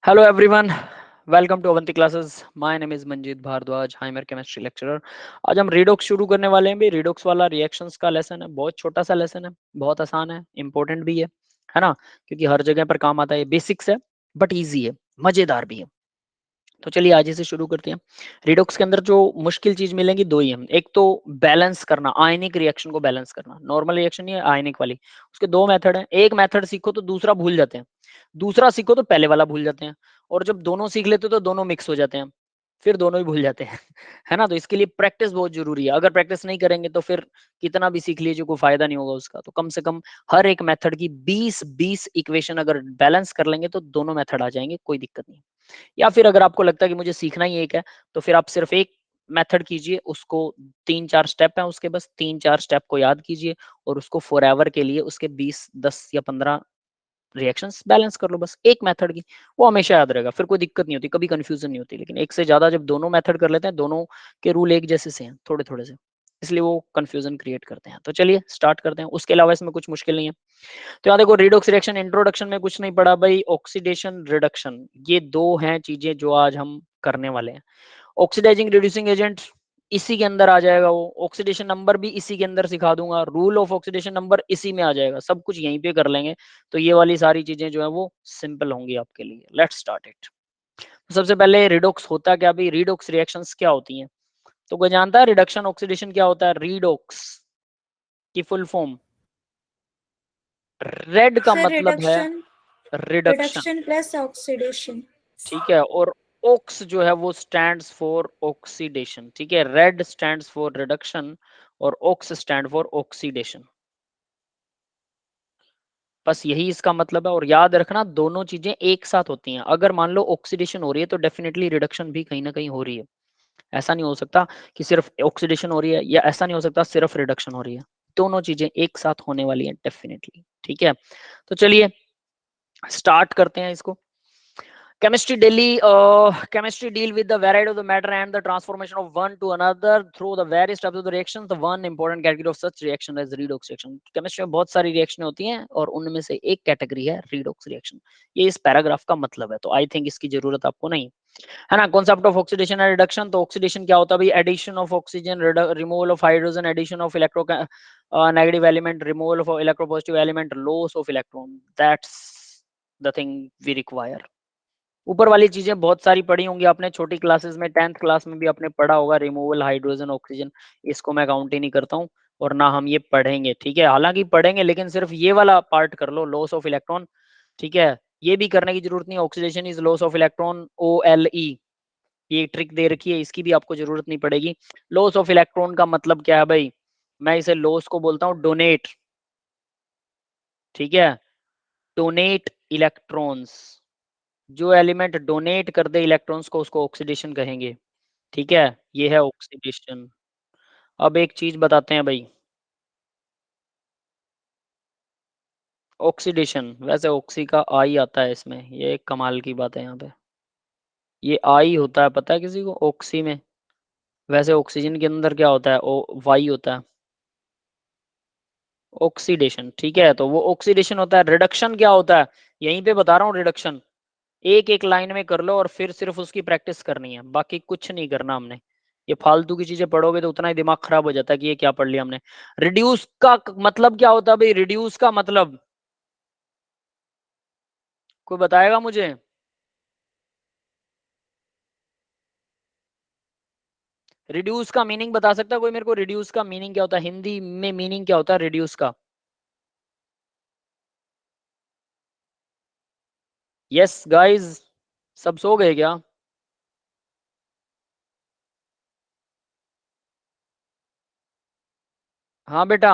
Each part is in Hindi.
Hello everyone, welcome to Avanti classes. My name is Manjeet Bhardwaj. I am your chemistry lecturer. आज हम redox शुरू करने वाले हैं भी redox वाला reactions का लेसन है. बहुत छोटा सा लेसन है, बहुत आसान है, important भी है ना? क्योंकि हर जगह पर काम आता है. बेसिक्स है बट इजी है, मजेदार भी है. तो चलिए आज से शुरू करते हैं. रिडॉक्स के अंदर जो मुश्किल चीज मिलेंगी दो ही हैं. एक तो बैलेंस करना, आयनिक रिएक्शन को बैलेंस करना. नॉर्मल रिएक्शन नहीं है, आयनिक वाली. उसके दो मेथड हैं. एक मेथड सीखो तो दूसरा भूल जाते हैं, दूसरा सीखो तो पहले वाला भूल जाते हैं, और जब दोनों सीख लेते हो तो दोनों मिक्स हो जाते हैं, फिर दोनों ही भूल जाते हैं. है ना? तो इसके लिए प्रैक्टिस बहुत जरूरी है. अगर प्रैक्टिस नहीं करेंगे तो फिर कितना भी सीख लीजिए कोई फायदा नहीं होगा उसका. तो कम से कम हर एक मेथड की 20-20 इक्वेशन अगर बैलेंस कर लेंगे तो दोनों मेथड आ जाएंगे, कोई दिक्कत नहीं. या फिर अगर आपको लगता है कि मुझे सीखना ही एक है, तो फिर आप सिर्फ एक मेथड कीजिए, उसको 3-4 स्टेप हैं उसके, बस 3-4 स्टेप को याद कीजिए और उसको फॉरएवर के लिए उसके 20, 10 या 15 रिएक्शंस बैलेंस कर लो, बस एक मेथड की. वो हमेशा याद रहेगा, फिर कोई दिक्कत नहीं होती, कभी कंफ्यूजन नहीं होती. लेकिन एक से ज्यादा जब दोनों मेथड कर लेते हैं, दोनों के रूल एक जैसे से हैं, थोड़े थोड़े से, इसलिए वो कंफ्यूजन क्रिएट करते हैं. तो चलिए स्टार्ट करते हैं. उसके अलावा इसमें कुछ मुश्किल नहीं है. तो यहाँ देखो, रिडॉक्स रिएक्शन इंट्रोडक्शन में कुछ नहीं पढ़ा भाई. ऑक्सीडेशन, रिडक्शन, ये दो हैं चीजें जो आज हम करने वाले हैं. ऑक्सीडाइजिंग रिड्यूसिंग एजेंट इसी के अंदर आ जाएगा. वो ऑक्सीडेशन नंबर भी इसी के अंदर सिखा दूंगा. रूल ऑफ ऑक्सीडेशन नंबर इसी में आ जाएगा. सब कुछ यहीं पे कर लेंगे. तो ये वाली सारी चीजें जो है वो सिंपल होंगी आपके लिए. Let's start it. सबसे पहले रिडॉक्स होता क्या भाई? रिडॉक्स रिएक्शंस क्या होती हैं? तो कोई जानता है रिडक्शन ऑक्सीडेशन क्या होता है? रिडॉक्स की फुल फॉर्म, रेड का सर मतलब है reduction reduction. Reduction plus oxidation. ठीक है. और ओक्स जो है वो स्टैंड्स फॉर ऑक्सीडेशन. ठीक है. रेड स्टैंड्स फॉर रिडक्शन और ओक्स स्टैंड फॉर ऑक्सीडेशन. बस यही इसका मतलब है. और याद रखना दोनों चीजें एक साथ होती हैं. अगर मान लो ऑक्सीडेशन हो रही है तो डेफिनेटली रिडक्शन भी कहीं ना कहीं हो रही है. ऐसा नहीं हो सकता कि सिर्फ ऑक्सीडेशन हो रही है, या ऐसा नहीं हो सकता सिर्फ रिडक्शन हो रही है. दोनों चीजें एक साथ होने वाली हैं डेफिनेटली. ठीक है. तो चलिए स्टार्ट करते हैं इसको. Chemistry deal with the variety of the matter and the transformation of one to another through the various types of the reactions. The one important category of such reaction is redox reaction. Chemistry में बहुत सारी रिएक्शन होती हैं और उनमें से एक कैटेगरी है redox reaction. ये इस पैराग्राफ का मतलब है, तो आई थिंक इसकी जरूरत आपको नहीं है ना. Concept of oxidation and reduction. तो ऑक्सीडेशन क्या होता है भाई? Addition of oxygen, removal of hydrogen, addition of electronegative element, removal of electropositive element, loss of electron. That's the thing we require. ऊपर वाली चीजें बहुत सारी पढ़ी होंगी आपने छोटी क्लासेस में. 10th क्लास में भी आपने पढ़ा होगा रिमूवल, हाइड्रोजन, ऑक्सीजन. इसको मैं काउंट ही नहीं करता हूँ और ना हम ये पढ़ेंगे. ठीक है. हालांकि पढ़ेंगे लेकिन सिर्फ ये वाला पार्ट कर लो, लॉस ऑफ इलेक्ट्रॉन. ठीक है. ये भी करने की जरूरत नहीं. Oxidation is loss of electron, OLE. ये ट्रिक दे रखी है, इसकी भी आपको जरूरत नहीं पड़ेगी. लॉस ऑफ इलेक्ट्रॉन का मतलब क्या है भाई? मैं इसे लॉस को बोलता हूँ डोनेट. ठीक है. Donate electrons. जो एलिमेंट डोनेट कर दे इलेक्ट्रॉन्स को उसको ऑक्सीडेशन कहेंगे. ठीक है. ये है ऑक्सीडेशन. अब एक चीज बताते हैं भाई. ऑक्सीडेशन, वैसे ऑक्सी का आई आता है इसमें, ये एक कमाल की बात है यहाँ पे. ये आई होता है, पता है किसी को? ऑक्सी में. वैसे ऑक्सीजन के अंदर क्या होता है? ओ वाई होता है. ऑक्सीडेशन. ठीक है. तो वो ऑक्सीडेशन होता है. रिडक्शन क्या होता है? यहीं पे बता रहा हूँ रिडक्शन. एक एक लाइन में कर लो और फिर सिर्फ उसकी प्रैक्टिस करनी है, बाकी कुछ नहीं करना हमने. ये फालतू की चीजें पढ़ोगे तो उतना ही दिमाग खराब हो जाता है कि ये क्या पढ़ लिया हमने. रिड्यूस का मतलब क्या होता है भाई? रिड्यूस का मतलब कोई बताएगा मुझे? रिड्यूस का मीनिंग बता सकता है कोई मेरे को? रिड्यूस का मीनिंग क्या होता है हिंदी में? मीनिंग क्या होता है रिड्यूस का? यस गाइस, सब सो गए क्या? हाँ बेटा.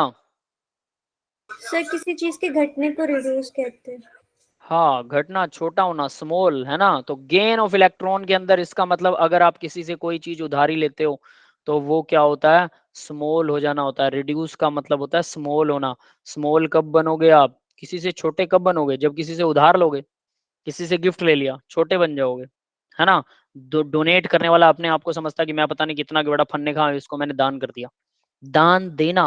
सर किसी चीज के घटने को रिड्यूस कहते हैं. हाँ, घटना, छोटा होना, स्मॉल, है ना. तो गेन ऑफ इलेक्ट्रॉन के अंदर इसका मतलब अगर आप किसी से कोई चीज उधारी लेते हो तो वो क्या होता है? स्मॉल हो जाना होता है. रिड्यूस का मतलब होता है स्मॉल होना. स्मॉल कब बनोगे आप? किसी से छोटे कब बनोगे? जब किसी से उधार लोगे, किसी से गिफ्ट ले लिया, छोटे बन जाओगे. है ना. डोनेट करने वाला अपने आप को समझता है कि मैं पता नहीं कितना बड़ा फन्ने खा, इसको मैंने दान कर दिया. दान देना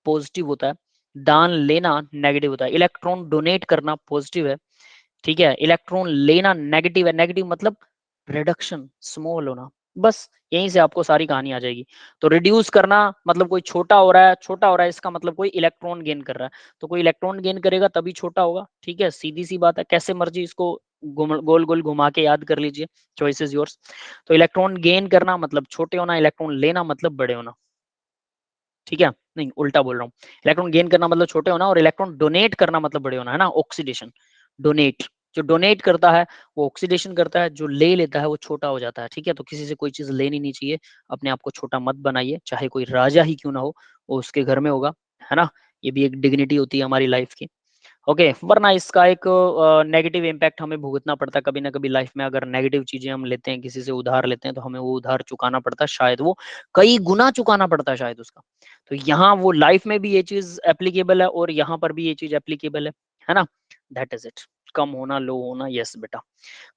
पॉजिटिव होता है, दान लेना नेगेटिव होता है. इलेक्ट्रॉन डोनेट करना पॉजिटिव है, ठीक है, इलेक्ट्रॉन लेना नेगेटिव है, नेगेटिव मतलब रिडक्शन, स्मॉल होना, बस यहीं से आपको सारी कहानी आ जाएगी। तो रिड्यूस करना मतलब कोई छोटा हो रहा है, छोटा हो रहा है इसका मतलब कोई इलेक्ट्रॉन गेन कर रहा है, तो कोई इलेक्ट्रॉन गेन करेगा तभी छोटा होगा। ठीक है, सीधी सी बात है, कैसे मर्जी इसको गोल गोल घुमा के याद कर लीजिए, चॉइस इज योर्स। तो इलेक्ट्रॉन गेन करना मतलब छोटे होना, इलेक्ट्रॉन लेना मतलब बड़े होना। ठीक है, नहीं उल्टा बोल रहा हूँ, इलेक्ट्रॉन गेन करना मतलब छोटे होना और इलेक्ट्रॉन डोनेट करना मतलब बड़े होना, है ना, ऑक्सीडेशन। डोनेट, जो डोनेट करता है वो ऑक्सीडेशन करता है, जो ले लेता है वो छोटा हो जाता है। ठीक है, तो किसी से कोई चीज लेनी नहीं चाहिए, अपने आप को छोटा मत बनाइए, चाहे कोई राजा ही क्यों ना हो, वो उसके घर में होगा, है ना, ये भी एक डिग्निटी होती है हमारी लाइफ की। ओके, वरना इसका एक नेगेटिव इम्पैक्ट हमें भुगतना पड़ता है कभी ना कभी लाइफ में। अगर नेगेटिव चीजें हम लेते हैं, किसी से उधार लेते हैं, तो हमें वो उधार चुकाना पड़ता है, शायद वो कई गुना चुकाना पड़ता है शायद उसका। तो यहाँ वो लाइफ में भी ये चीज एप्लीकेबल है और यहाँ पर भी ये चीज एप्लीकेबल है ना। दैट इज इट, कम होना, लो होना, यस बेटा।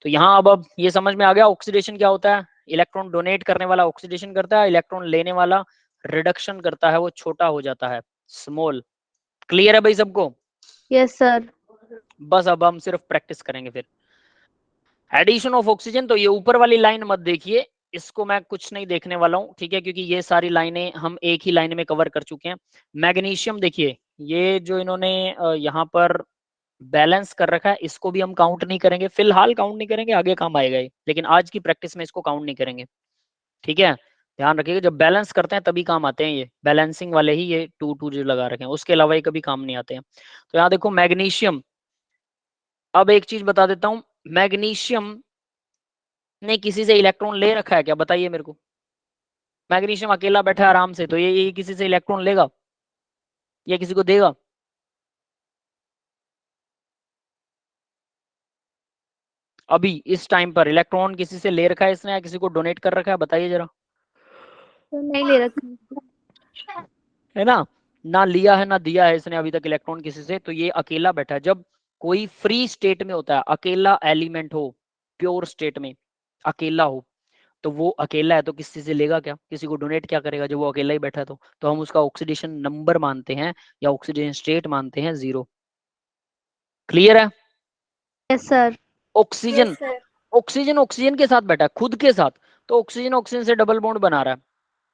तो यहाँ अब ये समझ में आ गया ऑक्सीडेशन क्या होता है। इलेक्ट्रॉन डोनेट करने वाला ऑक्सीडेशन करता है, इलेक्ट्रॉन लेने वाला रिडक्शन करता है, वो छोटा हो जाता है, स्मॉल। क्लियर है भाई सबको? Yes sir. बस अब हम सिर्फ प्रैक्टिस करेंगे फिर। एडिशन ऑफ ऑक्सीजन, तो ये ऊपर वाली लाइन मत देखिए, इसको मैं कुछ नहीं देखने वाला हूँ, ठीक है, क्योंकि ये सारी लाइनें हम एक ही लाइन में कवर कर चुके हैं। मैग्नीशियम देखिए, ये जो इन्होंने यहाँ पर बैलेंस कर रखा है, इसको भी हम काउंट नहीं करेंगे, फिलहाल काउंट नहीं करेंगे, आगे काम आएगा ये, लेकिन आज की प्रैक्टिस में इसको काउंट नहीं करेंगे। ठीक है, ध्यान रखिएगा, जब बैलेंस करते हैं तभी काम आते हैं, ये बैलेंसिंग वाले ही ये टू टू जो लगा रखे हैं, उसके अलावा ये कभी काम नहीं आते हैं। तो यहाँ देखो मैग्नीशियम, अब एक चीज बता देता हूँ, मैग्नीशियम ने किसी से इलेक्ट्रॉन ले रखा है क्या, बताइए मेरे को। मैग्नीशियम अकेला बैठा है आराम से, तो ये किसी से इलेक्ट्रॉन लेगा या किसी को देगा? अभी इस टाइम पर इलेक्ट्रॉन किसी से ले रखा है इसने या किसी को डोनेट कर रखा है, बताइए जरा। तो नहीं ले रखा। है ना, ना लिया है ना दिया है इसने अभी तक इलेक्ट्रॉन किसी से, तो ये अकेला बैठा है। जब कोई फ्री स्टेट में होता है, अकेला एलिमेंट हो, प्योर स्टेट में अकेला हो, तो वो अकेला है तो किसी से लेगा क्या, किसी को डोनेट क्या करेगा जब वो अकेला ही बैठा है? तो हम उसका ऑक्सीडेशन नंबर मानते हैं या ऑक्सीजन स्टेट मानते हैं 0। क्लियर है? Yes sir. Oxygen, oxygen oxygen के साथ बैठा है, खुद के साथ, तो ऑक्सीजन ऑक्सीजन से डबल बॉन्ड बना रहा है।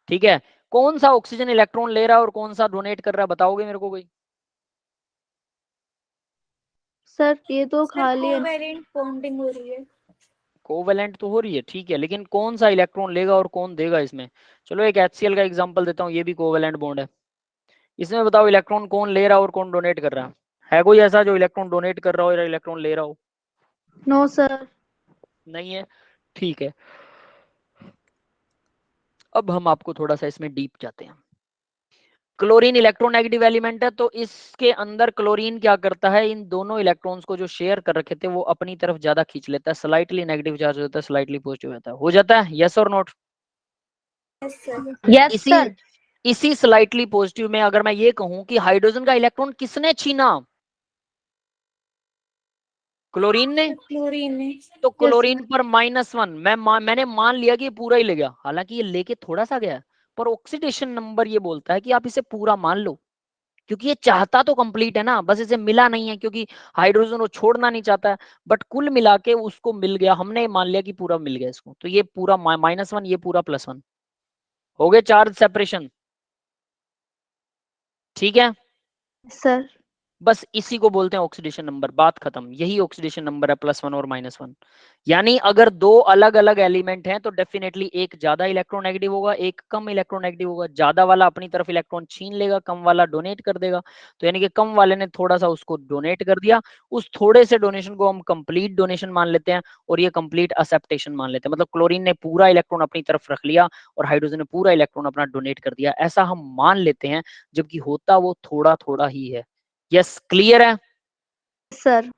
ठीक है, कौन सा ऑक्सीजन इलेक्ट्रॉन ले रहा है और कौन सा डोनेट कर रहा है, बताओगे मेरे को कोई? सर ये तो सर खाली है। कोवैलेंट बॉन्डिंग हो रही है। कोवेलेंट तो हो रही है, ठीक है, लेकिन कौन सा इलेक्ट्रॉन लेगा और कौन देगा इसमें? चलो एक HCl का एग्जांपल देता हूँ, ये भी कोवेलेंट बॉन्ड है। इसमें बताओ इलेक्ट्रॉन कौन ले रहा है और कौन डोनेट कर रहा है कोई ऐसा जो इलेक्ट्रॉन डोनेट कर रहा हो या इलेक्ट्रॉन ले रहा हो? No sir. नहीं है, ठीक है। अब हम आपको थोड़ा सा इसमें डीप जाते हैं। क्लोरीन इलेक्ट्रोनेगेटिव एलिमेंट है, तो इसके अंदर क्लोरीन क्या करता है, इन दोनों इलेक्ट्रॉन्स को जो शेयर कर रखे थे वो अपनी तरफ ज्यादा खींच लेता है, स्लाइटली नेगेटिव चार्ज हो जाता है, स्लाइटली पॉजिटिव हो जाता है, यस और नॉट? Yes sir. यस इसी सर। इसी स्लाइटली पॉजिटिव में अगर मैं ये कहूं कि हाइड्रोजन का इलेक्ट्रॉन किसने छीना, क्लोरीन ने, क्लोरीन ने। तो यस क्लोरीन सर। पर -1, मैंने मान लिया कि ये पूरा ही ले गया, हालांकि ये लेके थोड़ा सा गया है, पर ऑक्सीडेशन नंबर ये बोलता है कि आप इसे पूरा मान लो, क्योंकि ये चाहता तो कंप्लीट है ना, बस इसे मिला नहीं है, क्योंकि हाइड्रोजन वो छोड़ना नहीं चाहता है, बट कुल मिला के उसको मिल गया, हमने मान लिया कि पूरा मिल गया इसको, तो ये पूरा -1, ये पूरा +1 हो गए, चार्ज सेपरेशन। ठीक है, सर। बस इसी को बोलते हैं ऑक्सीडेशन नंबर, बात खत्म, यही ऑक्सीडेशन नंबर है, +1 और -1। यानी अगर दो अलग अलग एलिमेंट हैं तो डेफिनेटली एक ज्यादा इलेक्ट्रोनेगेटिव होगा, एक कम इलेक्ट्रोनेगेटिव होगा, ज्यादा वाला अपनी तरफ इलेक्ट्रॉन छीन लेगा, कम वाला डोनेट कर देगा। तो यानी कि कम वाले ने थोड़ा सा उसको डोनेट कर दिया, उस थोड़े से डोनेशन को हम कंप्लीट डोनेशन मान लेते हैं और ये कंप्लीट एक्सेप्टेशन मान लेते हैं, मतलब क्लोरीन ने पूरा इलेक्ट्रॉन अपनी तरफ रख लिया और हाइड्रोजन ने पूरा इलेक्ट्रॉन अपना डोनेट कर दिया, ऐसा हम मान लेते हैं, जबकि होता वो थोड़ा थोड़ा ही है। यस, क्लियर है? सर।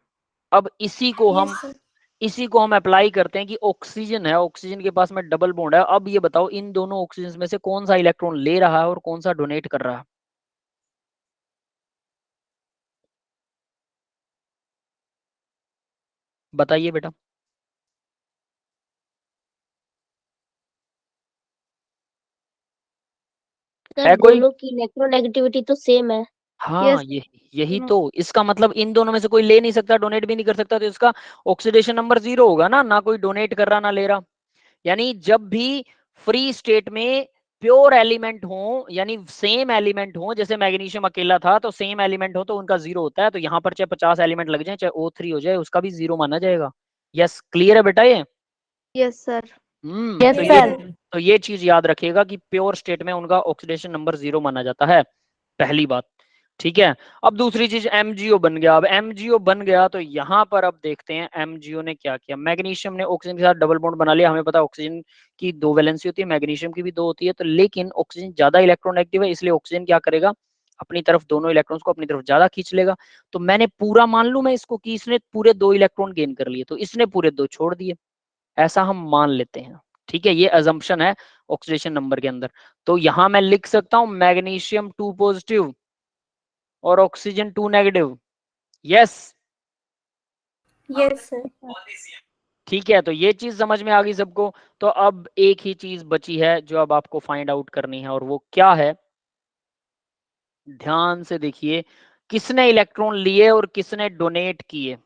अब यस सर। इसी को हम अप्लाई करते हैं कि ऑक्सीजन है, ऑक्सीजन के पास में डबल बॉन्ड है, अब ये बताओ इन दोनों ऑक्सीजन में से कौन सा इलेक्ट्रॉन ले रहा है और कौन सा डोनेट कर रहा है, बताइए बेटा। सर है कोई? दोनों की इलेक्ट्रोनेगेटिविटी तो सेम है। हाँ, Yes. यही No. तो, इसका मतलब इन दोनों में से कोई ले नहीं सकता, डोनेट भी नहीं कर सकता, तो इसका ऑक्सीडेशन नंबर 0 होगा ना कोई डोनेट कर रहा ना ले रहा। यानी जब भी फ्री स्टेट में प्योर एलिमेंट हो, यानी सेम एलिमेंट हो, जैसे मैग्नीशियम अकेला था तो सेम एलिमेंट हो तो उनका 0 होता है, तो यहाँ पर चाहे 50 एलिमेंट लग जाए, चाहे O3 हो जाए, उसका भी 0 माना जाएगा। यस, क्लियर है बेटा ये? Yes, sir. Yes, तो sir. ये चीज याद रखिएगा कि प्योर स्टेट में उनका ऑक्सीडेशन नंबर 0 माना जाता है, पहली बात। ठीक है, अब दूसरी चीज एमजीओ बन गया। अब एमजीओ बन गया तो यहाँ पर अब देखते हैं एमजीओ ने क्या किया। मैग्नीशियम ने ऑक्सीजन के साथ डबल बॉन्ड बना लिया। हमें पता है ऑक्सीजन की 2 वैलेंसी होती है, मैग्नीशियम की भी 2 होती है, तो लेकिन ऑक्सीजन ज्यादा इलेक्ट्रोनेगेटिव है, इसलिए ऑक्सीजन क्या करेगा, अपनी तरफ दोनों इलेक्ट्रॉन्स को अपनी तरफ ज्यादा खींच लेगा। तो मैंने पूरा मान लू मैं इसको कि इसने पूरे 2 इलेक्ट्रॉन गेन कर लिए, तो इसने पूरे 2 छोड़ दिए, ऐसा हम मान लेते हैं। ठीक है, ये अजम्पशन है ऑक्सीडेशन नंबर के अंदर। तो यहां मैं लिख सकता हूं मैग्नीशियम 2 पॉजिटिव और oxygen 2 negative. Yes, Yes, sir. ठीक है, तो ये चीज समझ में आ गई सबको। तो अब एक ही चीज बची है जो अब आपको फाइंड आउट करनी है, और वो क्या है, ध्यान से देखिए, किसने इलेक्ट्रॉन लिए और किसने डोनेट किए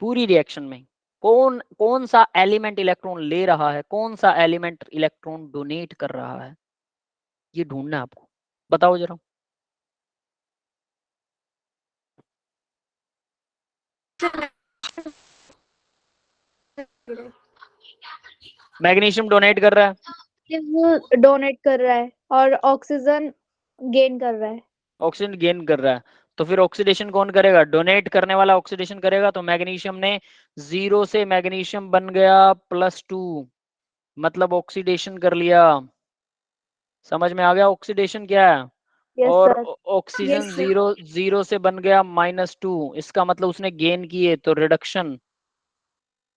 पूरी रिएक्शन में। कौन कौन सा एलिमेंट इलेक्ट्रॉन ले रहा है, कौन सा एलिमेंट इलेक्ट्रॉन डोनेट कर रहा है, ये ढूंढना है आपको। बताओ जरा। मैग्नीशियम डोनेट कर रहा है, डोनेट कर रहा है और ऑक्सीजन गेन कर रहा है। ऑक्सीजन गेन कर रहा है, तो फिर ऑक्सीडेशन कौन करेगा, डोनेट करने वाला ऑक्सीडेशन करेगा। तो मैग्नीशियम ने 0 से मैग्नीशियम बन गया +2, मतलब ऑक्सीडेशन कर लिया। समझ में आ गया ऑक्सीडेशन क्या है? यस और सर। Oxygen Yes, sir. 0 से बन गया -2, इसका मतलब उसने गेन किए, तो रिडक्शन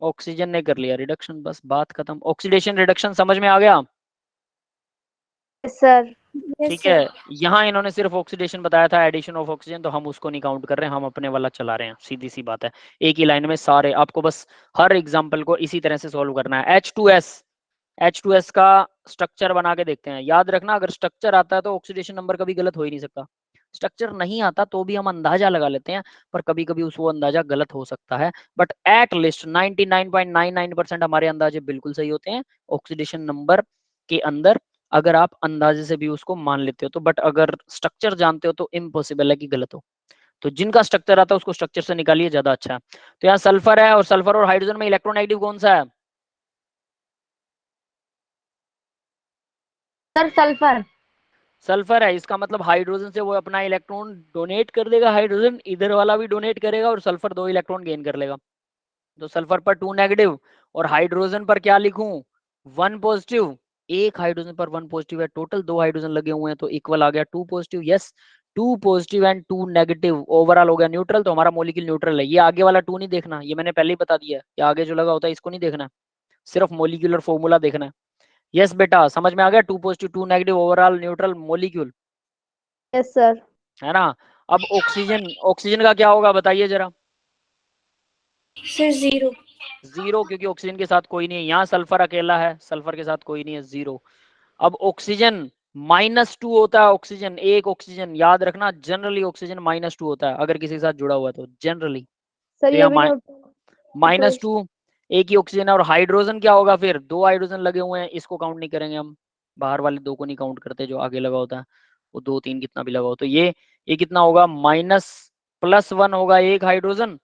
ऑक्सीजन ने कर लिया, रिडक्शन, बस बात खत्म। ऑक्सीडेशन रिडक्शन समझ में आ गया? Yes sir. Yes, ठीक sir. है, यहाँ इन्होंने सिर्फ ऑक्सीडेशन बताया था, एडिशन ऑफ ऑक्सीजन, तो हम उसको नहीं काउंट कर रहे हैं, हम अपने वाला चला रहे हैं, सीधी सी बात है। एक ही लाइन में सारे, आपको बस हर एग्जांपल को इसी तरह से सॉल्व करना है। H2S का स्ट्रक्चर बना के देखते हैं। याद रखना, अगर स्ट्रक्चर आता है तो ऑक्सीडेशन नंबर कभी गलत हो ही नहीं सकता। स्ट्रक्चर नहीं आता तो भी हम अंदाजा लगा लेते हैं, पर कभी कभी उस वो अंदाजा गलत हो सकता है, बट एट लिस्ट 99.99% हमारे अंदाजे बिल्कुल सही होते हैं ऑक्सीडेशन नंबर के अंदर, अगर आप अंदाजे से भी उसको मान लेते हो तो। बट अगर स्ट्रक्चर जानते हो तो इम्पॉसिबल है कि गलत हो। तो जिनका स्ट्रक्चर आता है उसको स्ट्रक्चर से निकालिए, ज्यादा अच्छा है। तो यहाँ सल्फर है, और सल्फर और हाइड्रोजन में इलेक्ट्रोनेगेटिव कौन सा है? Sir sulphur. सल्फर है, इसका मतलब हाइड्रोजन से वो अपना इलेक्ट्रॉन डोनेट कर देगा, हाइड्रोजन इधर वाला भी डोनेट करेगा, और सल्फर 2 इलेक्ट्रॉन गेन कर लेगा। तो सल्फर पर 2 नेगेटिव, और हाइड्रोजन पर क्या लिखूं, 1 पॉजिटिव। एक हाइड्रोजन पर 1 पॉजिटिव है, टोटल 2 हाइड्रोजन लगे हुए हैं, तो इक्वल आ गया 2 positive. Yes, 2 positive and 2 negative, overall हो गया न्यूट्रल। तो हमारा मॉलिक्यूल न्यूट्रल है। ये आगे वाला 2 नहीं देखना, ये मैंने पहले ही बता दिया है, ये आगे जो लगा होता है इसको नहीं देखना है, सिर्फ मॉलिक्यूलर फॉर्मूला देखना है। यस बेटा, समझ में आ गया, 2 positive 2 negative, overall neutral molecule, yes sir. है ना? अब ऑक्सीजन, ऑक्सीजन का क्या होगा बताइए जरा। Sir, 0. 0, क्योंकि ऑक्सीजन के साथ कोई नहीं है। यहाँ सल्फर अकेला है, सल्फर के साथ कोई नहीं है, 0। अब ऑक्सीजन -2 होता है, ऑक्सीजन एक ऑक्सीजन, याद रखना जनरली ऑक्सीजन -2 होता है अगर किसी के साथ जुड़ा हुआ है तो, जनरली। सर तो ये यहाँ भी नोट। -2 एक ही ऑक्सीजन है। और हाइड्रोजन क्या होगा फिर, 2 हाइड्रोजन लगे हुए हैं, इसको काउंट नहीं करेंगे हम, बाहर वाले 2 को नहीं काउंट करते, जो आगे लगा होता है वो 2 3 कितना भी लगा हो। तो ये कितना होगा, +1 होगा एक हाइड्रोजन,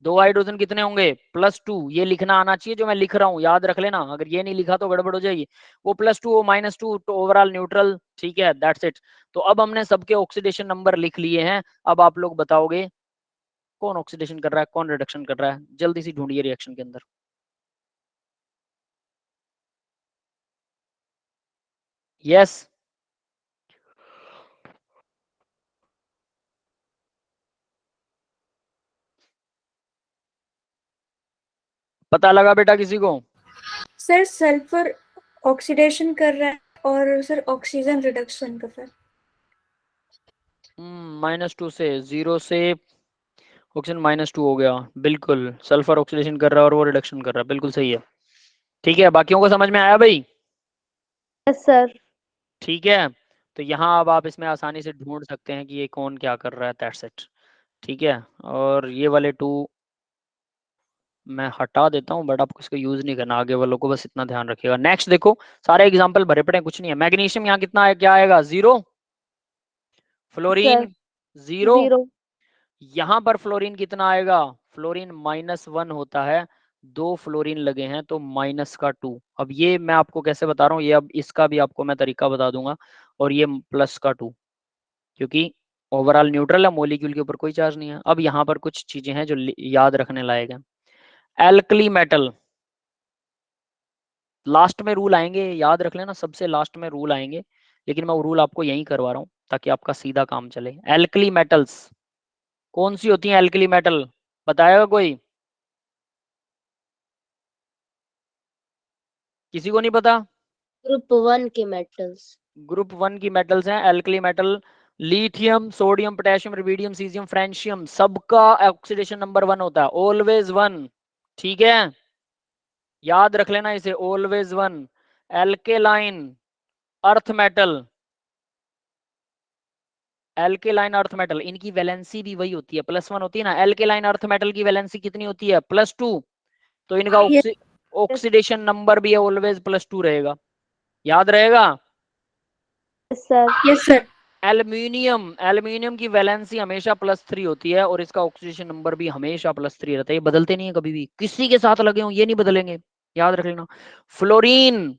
2 हाइड्रोजन कितने होंगे, +2। ये लिखना आना चाहिए जो मैं लिख रहा हूँ, याद रख लेना, अगर ये नहीं लिखा तो गड़बड़ हो जाएगी। वो +2 वो -2, तो ओवरऑल न्यूट्रल। ठीक है, दैट्स इट। तो अब हमने सबके ऑक्सीडेशन नंबर लिख लिए हैं। अब आप लोग बताओगे कौन ऑक्सीडेशन कर रहा है, कौन रिडक्शन कर रहा है, जल्दी से ढूंढिए रिएक्शन के अंदर। यस, पता लगा बेटा किसी को? Sir, sulfur oxidation कर रहा है और sir oxygen reduction कर रहा है. -2 से 0 से ऑक्सीजन -2 हो गया, बिल्कुल। सल्फर ऑक्सीडेशन कर रहा है और वो रिडक्शन कर रहा है, बिल्कुल सही है। ठीक है, बाकियों को समझ में आया भाई? Yes sir. ठीक है, तो यहाँ अब आप इसमें आसानी से ढूंढ सकते हैं कि ये कौन क्या कर रहा है, दैट्स इट। ठीक है, और ये वाले 2 मैं हटा देता हूँ, बट आपको इसका यूज नहीं करना, आगे वालों को बस इतना ध्यान रखिएगा। नेक्स्ट देखो, सारे एग्जाम्पल भरे पड़े हैं, कुछ नहीं है। मैग्नीशियम यहाँ कितना है, क्या आएगा 0, फ्लोरीन सर 0, 0 यहाँ पर फ्लोरीन कितना आएगा, फ्लोरीन -1 होता है, 2 फ्लोरीन लगे हैं तो -2। अब ये मैं आपको कैसे बता रहा हूँ, ये अब इसका भी आपको मैं तरीका बता दूंगा, और ये +2, क्योंकि ओवरऑल न्यूट्रल है, मॉलिक्यूल के ऊपर कोई चार्ज नहीं है। अब यहाँ पर कुछ चीजें हैं जो याद रखने लायक है। एल्कली मेटल, लास्ट में रूल आएंगे, याद रख लेना, सबसे लास्ट में रूल आएंगे, लेकिन मैं वो रूल आपको यहीं करवा रहा हूँ ताकि आपका सीधा काम चले। एल्कली मेटल्स कौन सी होती हैं, एल्कली मेटल बताएगा कोई, किसी को नहीं पता? ग्रुप 1 के मेटल्स। ग्रुप 1 की मेटल्स हैं alkali metal. Lithium, sodium, potassium, rubidium, caesium, francium, सबका ऑक्सीडेशन नंबर 1 होता है, ऑलवेज 1। ठीक है, याद रख लेना इसे, always 1। Alkaline earth metal, alkaline earth metal, इनकी वैलेंसी भी वही होती है, +1 होती है ना। एल्केलाइन अर्थ मेटल की वैलेंसी कितनी होती है, +2, तो इनका Yes, ऑक्सीडेशन नंबर भी ऑलवेज +2 रहेगा, याद रहेगा। Sir yes sir. Aluminium, aluminium की वैलेंसी हमेशा +3 होती है, और इसका ऑक्सीडेशन नंबर भी हमेशा +3 रहता है, ये बदलते नहीं है कभी भी, किसी के साथ लगे हो ये नहीं बदलेंगे, याद रख लेना। फ्लोरीन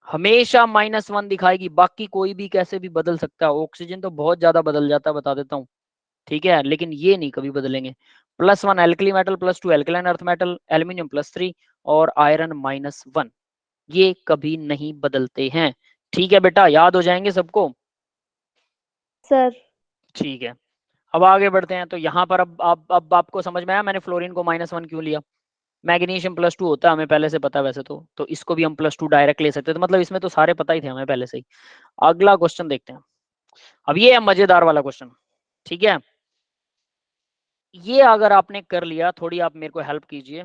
हमेशा -1 दिखाएगी, बाकी कोई भी कैसे भी बदल सकता है, ऑक्सीजन तो बहुत ज्यादा बदल जाता है, बता देता हूँ। ठीक है, लेकिन ये नहीं कभी बदलेंगे। +1 alkali metal, +2 alkaline earth metal, aluminium +3, और आयरन -1, ये कभी नहीं बदलते हैं। ठीक है बेटा, याद हो जाएंगे सबको। सर ठीक है, अब आगे बढ़ते हैं। तो यहाँ पर अब आपको समझ में आया मैंने फ्लोरीन को -1 क्यों लिया। मैग्नीशियम +2 होता है, हमें पहले से पता है वैसे तो इसको भी हम +2 डायरेक्ट ले सकते हैं, तो मतलब इसमें तो सारे पता ही थे हमें पहले से ही। अगला क्वेश्चन देखते हैं, अब ये है मजेदार वाला क्वेश्चन। ठीक है, ये अगर आपने कर लिया, थोड़ी आप मेरे को हेल्प कीजिए।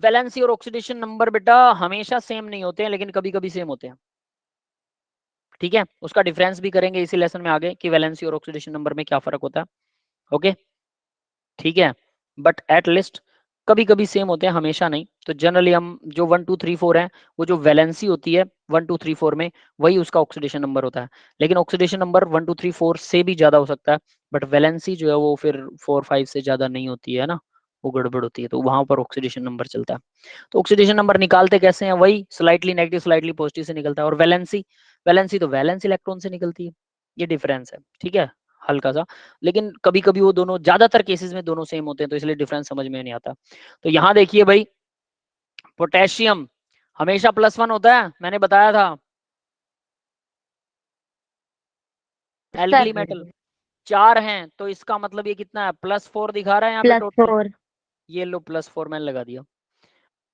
वैलेंसी और ऑक्सीडेशन नंबर बेटा हमेशा सेम नहीं होते हैं, लेकिन कभी कभी सेम होते हैं। ठीक है, उसका डिफरेंस भी करेंगे इसी लेसन में आगे कि वैलेंसी और ऑक्सीडेशन नंबर में क्या फर्क होता है। ओके, ठीक है, बट एट लिस्ट कभी कभी सेम होते हैं, हमेशा नहीं। तो जनरली हम जो 1 2 3 4 है, वो जो वैलेंसी होती है 1 2 3 4 में, वही उसका ऑक्सीडेशन नंबर होता है। लेकिन ऑक्सीडेशन नंबर 1 2 3 4 से भी ज्यादा हो सकता है, बट वैलेंसी जो है वो फिर 4 5 से ज्यादा नहीं होती है ना, वो गड़बड़ होती है, तो वहां पर ऑक्सीडेशन नंबर चलता है। तो ऑक्सीडेशन नंबर निकालते कैसे हैं, वही स्लाइटली नेगेटिव स्लाइटली पॉजिटिव से निकलता है। और वैलेंसी, वैलेंसी तो वैलेंस इलेक्ट्रॉन से निकलती है, ये डिफरेंस है। ठीक है, हल्का सा, लेकिन कभी कभी वो दोनों, ज्यादातर केसेस में दोनों सेम होते हैं, तो इसलिए डिफरेंस समझ में नहीं आता। तो यहाँ देखिए भाई, पोटेशियम हमेशा +1 होता है, मैंने बताया था। एल्कली सर मेटल 4 हैं, तो इसका मतलब ये कितना है, +4 दिखा रहा है यहाँ पे टोटल। +4। ये लो +4 मैंने लगा दिया।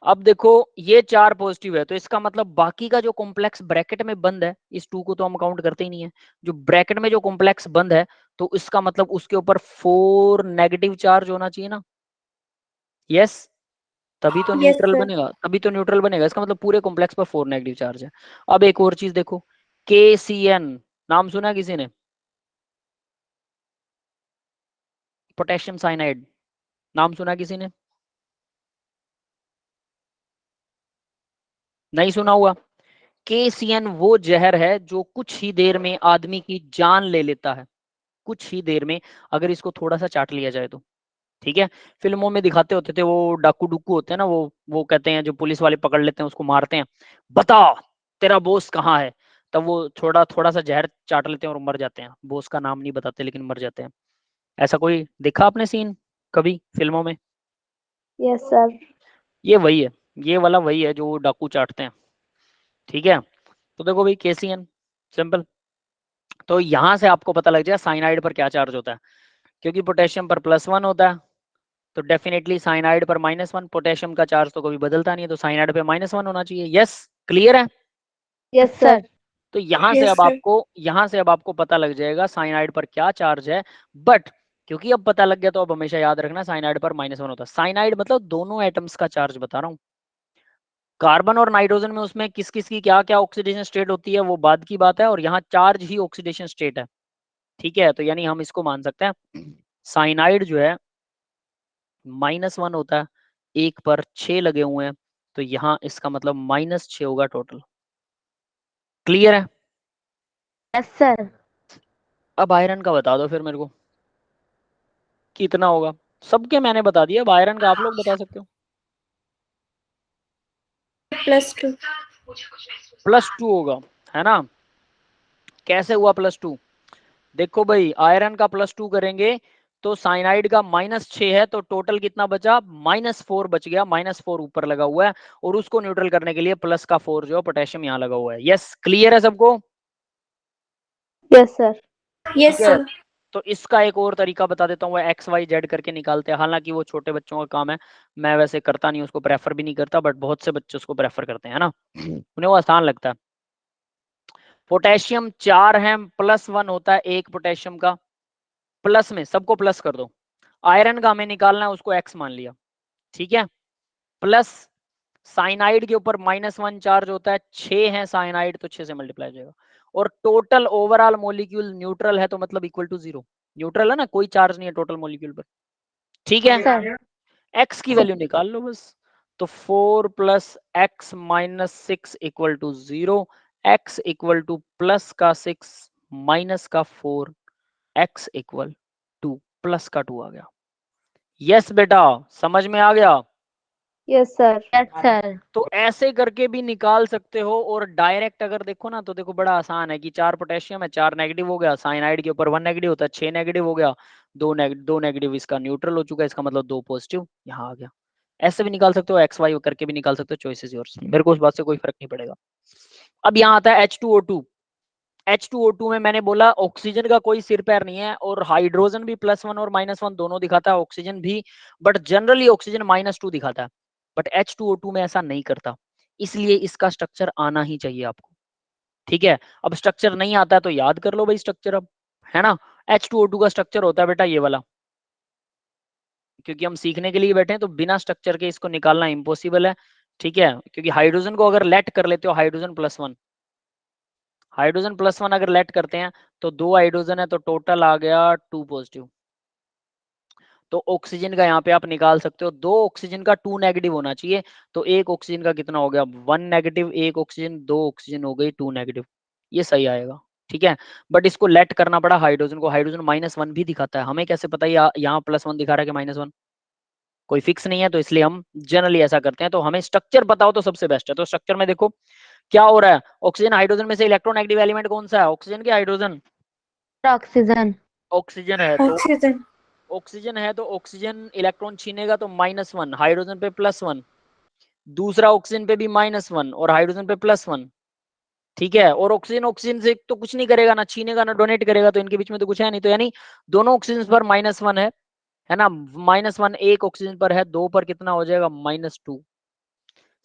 अब देखो ये 4 पॉजिटिव है, तो इसका मतलब बाकी का जो कॉम्प्लेक्स ब्रैकेट में बंद है, इस 2 को तो हम काउंट करते ही नहीं है, जो ब्रैकेट में जो कॉम्प्लेक्स बंद है, तो इसका मतलब उसके ऊपर 4 नेगेटिव चार्ज होना चाहिए ना। यस, तभी तो Yes न्यूट्रल sir. बनेगा, तभी तो न्यूट्रल बनेगा, इसका मतलब पूरे कॉम्प्लेक्स पर 4 नेगेटिव चार्ज है। अब एक और चीज देखो, KCN नाम सुना है किसी ने, पोटेशियम साइनाइड, नाम सुना है किसी ने, नहीं सुना हुआ। KCN वो जहर है जो कुछ ही देर में आदमी की जान ले लेता है, कुछ ही देर में, अगर इसको थोड़ा सा चाट लिया जाए तो। ठीक है, फिल्मों में दिखाते होते थे, वो डाकू डुक्कू होते हैं ना, वो कहते हैं, जो पुलिस वाले पकड़ लेते हैं उसको मारते हैं, बता तेरा बॉस कहाँ है, तब वो थोड़ा थोड़ा सा जहर चाट लेते हैं और मर जाते हैं, बॉस का नाम नहीं बताते लेकिन मर जाते हैं। ऐसा कोई देखा आपने सीन कभी फिल्मों में? यस सर ये वही है, ये वाला वही है जो वो डाकू चाटते हैं। ठीक है, तो देखो भाई, KCN सिंपल। तो यहां से आपको पता लग जाए साइनाइड पर क्या चार्ज होता है, क्योंकि पोटेशियम पर +1 होता है, तो डेफिनेटली साइनाइड पर -1, पोटेशियम का चार्ज तो कभी बदलता नहीं है, तो साइनाइड पे -1 होना चाहिए। यस, क्लियर है। यस सर तो यहाँ से Yes अब sir. आपको, यहाँ से अब आपको पता लग जाएगा साइनाइड पर क्या चार्ज है। बट क्योंकि अब पता लग गया, तो अब हमेशा याद रखना साइनाइड पर -1 होता है। साइनाइड मतलब दोनों एटम्स का चार्ज बता रहा हूँ, कार्बन और नाइट्रोजन में उसमें किस किस की क्या क्या ऑक्सीडेशन स्टेट होती है वो बाद की बात है, और यहाँ चार्ज ही ऑक्सीडेशन स्टेट है, ठीक है। तो यानी हम इसको मान सकते हैं साइनाइड जो है -1 होता है, 1 पर 6 लगे हुए हैं, तो यहाँ इसका मतलब -6 होगा टोटल। क्लियर है? Yes sir. अब आयरन का बता दो फिर मेरे को कितना होगा। सबके मैंने बता दिया, अब आयरन का आप लोग बता सकते हो। +2। +2 होगा, है ना। कैसे हुआ +2? देखो भाई, आयरन का +2 करेंगे तो साइनाइड का -6 है, तो टोटल कितना बचा? -4 बच गया, -4 ऊपर लगा हुआ है, और उसको न्यूट्रल करने के लिए प्लस का 4 जो पोटेशियम यहाँ लगा हुआ है। यस, क्लियर है सबको? Yes sir. यस ठीक है, सर। तो इसका एक और तरीका बता देता हूँ, XYZ करके निकालते हैं। हालांकि वो छोटे बच्चों का काम है, मैं वैसे करता नहीं, उसको प्रेफर भी नहीं करता, बट बहुत से बच्चे उसको प्रेफर करते हैं ना, उन्हें वो आसान लगता है। पोटेशियम 4 है, +1 होता है एक पोटेशियम का, प्लस में सबको प्लस कर दो। आयरन का हमें निकालना है, उसको X मान लिया, ठीक है। प्लस साइनाइड के ऊपर -1 चार्ज होता है, 6 है साइनाइड, तो 6 से मल्टीप्लाई हो जाएगा। और टोटल ओवरऑल मॉलिक्यूल न्यूट्रल है, तो मतलब इक्वल टू 0। न्यूट्रल है ना, कोई चार्ज नहीं है टोटल मॉलिक्यूल पर, ठीक है। सर। X की वैल्यू निकाल लो बस। तो 4 + x - 6 = 0, x = प्लस का 6 माइनस का 4, x = 2, प्लस का 2 आ गया। यस बेटा, समझ में आ गया? Yes sir. Yes sir. तो ऐसे करके भी निकाल सकते हो, और डायरेक्ट अगर देखो ना तो देखो बड़ा आसान है कि 4 पोटेशियम है, 4 नेगेटिव हो गया, साइनाइड के ऊपर 1 नेगेटिव होता है, 6 नेगेटिव हो गया, 2 नेगेटिव इसका न्यूट्रल हो चुका है, इसका मतलब 2 पॉजिटिव यहाँ आ गया। ऐसे भी निकाल सकते हो, XY करके भी निकाल सकते हो, चॉइस इज योर्स, मेरे को उस बात से कोई फर्क नहीं पड़ेगा। अब यहाँ आता है H2O2। H2O2 में मैंने बोला ऑक्सीजन का कोई सिर पैर नहीं है, और हाइड्रोजन भी +1 और -1 दोनों दिखाता है, ऑक्सीजन भी, बट जनरली ऑक्सीजन -2 दिखाता है, बट H2O2 में ऐसा नहीं करता, इसलिए इसका स्ट्रक्चर आना ही चाहिए आपको, ठीक है। अब स्ट्रक्चर नहीं आता है तो याद कर लो भाई स्ट्रक्चर, अब है ना। H2O2 का स्ट्रक्चर होता है बेटा ये वाला, क्योंकि हम सीखने के लिए बैठे हैं, तो बिना स्ट्रक्चर के इसको निकालना इम्पॉसिबल है, ठीक है। क्योंकि हाइड्रोजन को अगर लेट कर लेते हो, हाइड्रोजन +1, हाइड्रोजन +1 अगर लेट करते हैं तो 2 हाइड्रोजन है, तो टोटल आ गया 2 पॉजिटिव। तो ऑक्सीजन का यहाँ पे आप निकाल सकते हो, 2 ऑक्सीजन का 2 नेगेटिव होना चाहिए, तो एक ऑक्सीजन का कितना हो गया? 1 नेगेटिव, एक ऑक्सीजन, 2 ऑक्सीजन हो गई 2 नेगेटिव, ये सही आएगा, ठीक है। बट इसको लेट करना पड़ा हाइड्रोजन को, हाइड्रोजन -1 भी दिखाता है, हमें कैसे पता यहाँ +1 दिखा रहा है कि -1? कोई फिक्स नहीं है, तो इसलिए हम जनरली ऐसा करते हैं। तो हमें स्ट्रक्चर पता हो तो सबसे बेस्ट है। तो स्ट्रक्चर में देखो क्या हो रहा है, ऑक्सीजन हाइड्रोजन में से इलेक्ट्रोनेगेटिव एलिमेंट कौन सा है? ऑक्सीजन के हाइड्रोजन? ऑक्सीजन। ऑक्सीजन है, तो ऑक्सीजन। ऑक्सीजन है तो ऑक्सीजन इलेक्ट्रॉन छीनेगा तो -1, हाइड्रोजन पे +1, दूसरा ऑक्सीजन पे भी -1 और हाइड्रोजन पे +1, ठीक है। और ऑक्सीजन ऑक्सीजन से तो कुछ नहीं करेगा, ना छीनेगा ना डोनेट करेगा, तो इनके बीच में तो कुछ है नहीं, तो यानी दोनों ऑक्सीजन पर -1 है ना। -1 एक ऑक्सीजन पर है, 2 पर कितना हो जाएगा? -2।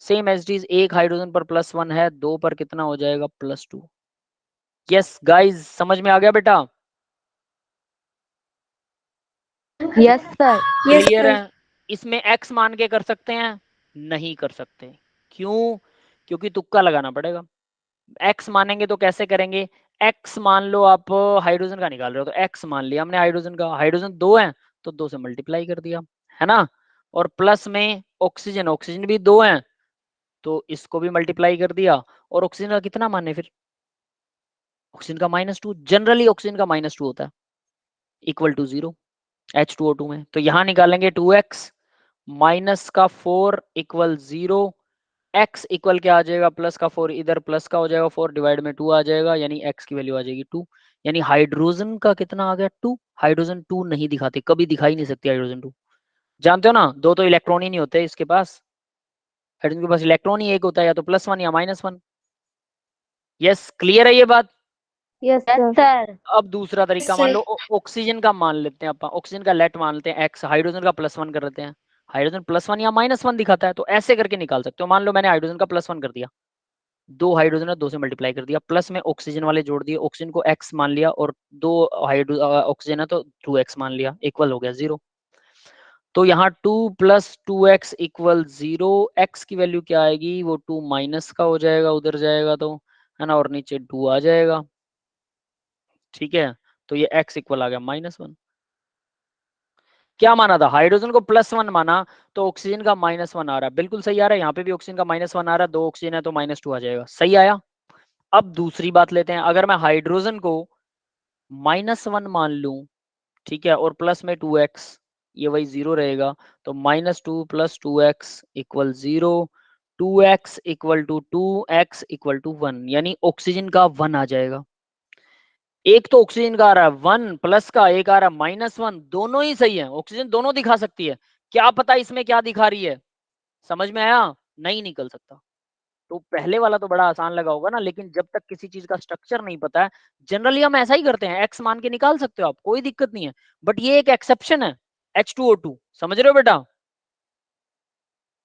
सेम एज इट इज, एक हाइड्रोजन पर +1 है, 2 पर कितना हो जाएगा? +2। यस गाइज, समझ में आ गया बेटा? Yes sir. Yes clear sir. है? इसमें x मान के कर सकते हैं? नहीं कर सकते। क्यों? क्योंकि तुक्का लगाना पड़ेगा। x मानेंगे तो कैसे करेंगे? x मान लो आप हाइड्रोजन का निकाल रहे हो, तो x मान लिया हमने हाइड्रोजन का, हाइड्रोजन 2 है तो 2 से मल्टीप्लाई कर दिया, है ना। और प्लस में ऑक्सीजन, ऑक्सीजन भी 2 है तो इसको भी मल्टीप्लाई कर दिया। और ऑक्सीजन का कितना माने फिर? ऑक्सीजन का -2, जनरली ऑक्सीजन का -2 होता है, इक्वल टू 0 H2O2 में। तो यहां निकालेंगे 2x माइनस का 4 इक्वल 0, x इक्वल क्या आ जाएगा? प्लस का 4, इधर प्लस का हो जाएगा 4 डिवाइड में 2 आ जाएगा, यानी x की वैल्यू आ जाएगी 2। यानी हाइड्रोजन का कितना आ गया? 2। हाइड्रोजन 2 नहीं दिखाते, कभी दिखाई नहीं सकती हाइड्रोजन 2, जानते हो ना, दो तो इलेक्ट्रॉन ही नहीं होते इसके पास, हाइड्रोजन के पास इलेक्ट्रॉन ही एक होता है, या तो +1 या -1। यस, क्लियर है ये बात? Yes sir. अब दूसरा तरीका मान सर। लो, ऑक्सीजन का मान लेते हैं अपन, ऑक्सीजन का लेट मान लेते हैं x, हाइड्रोजन का +1 कर देते हैं। हाइड्रोजन +1 या -1 दिखाता है, तो ऐसे करके निकाल सकते हो। मान लो मैंने हाइड्रोजन का +1 कर दिया, 2 हाइड्रोजन है, 2 से मल्टीप्लाई कर दिया, प्लस में ऑक्सीजन वाले जोड़ दिए, ऑक्सीजन को x मान लिया, और 2 ऑक्सीजन है तो 2x मान लिया, इक्वल हो गया 0। तो यहाँ 2 + 2x = 0, x की वैल्यू क्या आएगी, वो 2 माइनस का हो जाएगा, उधर जाएगा तो, है ना, और नीचे 2 आ जाएगा। ठीक है, तो ये x इक्वल आ गया -1। क्या माना था, हाइड्रोजन को +1 माना, तो ऑक्सीजन का -1 आ रहा है, बिल्कुल सही आ रहा है। यहाँ पे भी ऑक्सीजन का -1 आ रहा है, 2 ऑक्सीजन है तो -2 आ जाएगा, सही आया। अब दूसरी बात लेते हैं, अगर मैं हाइड्रोजन को -1 मान लूं, ठीक है, और प्लस में 2x, ये वही 0 रहेगा, तो -2 + 2x = 0, 2x = 2, x = 1, यानी ऑक्सीजन का 1 आ जाएगा। एक तो ऑक्सीजन का आ रहा है 1 प्लस का, एक आ रहा है -1, दोनों ही सही है, ऑक्सीजन दोनों दिखा सकती है। क्या पता इसमें क्या दिखा रही है, समझ में आया, नहीं निकल सकता। तो पहले वाला तो बड़ा आसान लगा होगा ना, लेकिन जब तक किसी चीज का स्ट्रक्चर नहीं पता है, जनरली हम ऐसा ही करते हैं, एक्स मान के निकाल सकते हो आप, कोई दिक्कत नहीं है, बट ये एक एक्सेप्शन है, H2O2, समझ रहे हो बेटा।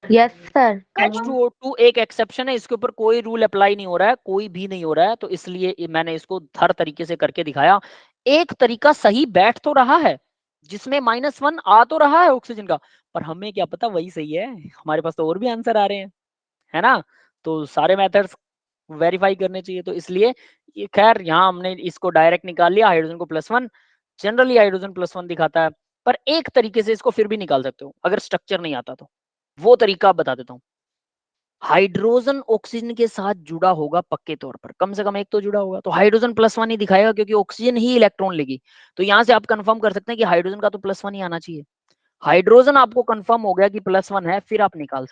Yes sir. H2O2 एक एक्सेप्शन है, इसके ऊपर कोई रूल अप्लाई नहीं हो रहा है, कोई भी नहीं हो रहा है, तो इसलिए मैंने इसको हर तरीके से करके दिखाया। एक तरीका सही बैठ तो रहा है, जिसमें -1 आ तो रहा है ऑक्सीजन का, पर हमें क्या पता वही सही है, हमारे पास तो और भी आंसर आ रहे हैं, है ना। तो सारे मेथड्स वेरीफाई करने चाहिए, तो इसलिए ये खैर यहाँ हमने इसको डायरेक्ट निकाल लिया, हाइड्रोजन को +1, जनरली हाइड्रोजन +1 दिखाता है, पर एक तरीके से इसको फिर भी निकाल सकते हो अगर स्ट्रक्चर नहीं आता तो, वो तरीका बता देता हूँ। हाइड्रोजन ऑक्सीजन के साथ जुड़ा होगा पक्के तौर पर, कम से कम एक तो जुड़ा होगा, तो हाइड्रोजन +1 ही दिखाएगा, क्योंकि ऑक्सीजन ही इलेक्ट्रॉन लेगी। तो यहाँ से आप कंफर्म कर सकते हैं कि हाइड्रोजन का तो +1 ही आना चाहिए। हाइड्रोजन आपको कंफर्म हो गया कि +1 है, फिर आप निकाल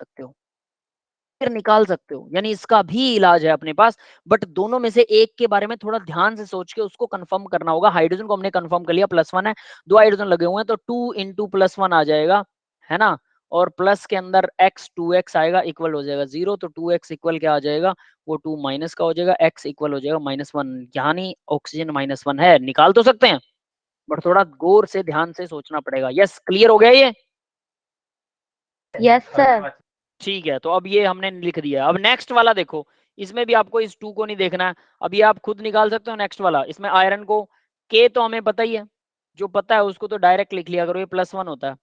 सकते हो, यानी इसका भी इलाज है अपने पास, बट दोनों में से एक के बारे में थोड़ा ध्यान से सोच के उसको कंफर्म करना होगा। हाइड्रोजन को हमने कंफर्म कर लिया, +1 है, 2 हाइड्रोजन लगे हुए हैं, तो 2 × +1 आ जाएगा, है ना, और प्लस के अंदर x 2x आएगा, इक्वल हो जाएगा 0, तो 2x इक्वल क्या आ जाएगा, वो 2 माइनस का हो जाएगा, x इक्वल हो जाएगा -1, यानी ऑक्सीजन -1 है। निकाल तो सकते हैं, बट थोड़ा गौर से ध्यान से सोचना पड़ेगा। यस, क्लियर हो गया ये। Yes sir. ठीक है, तो अब ये हमने लिख दिया। अब नेक्स्ट वाला देखो, इसमें भी आपको इस 2 को नहीं देखना है, अब ये आप खुद निकाल सकते हो। नेक्स्ट वाला, इसमें आयरन को K तो हमें पता ही है, जो पता है उसको तो डायरेक्ट लिख लिया करो, ये +1 होता है,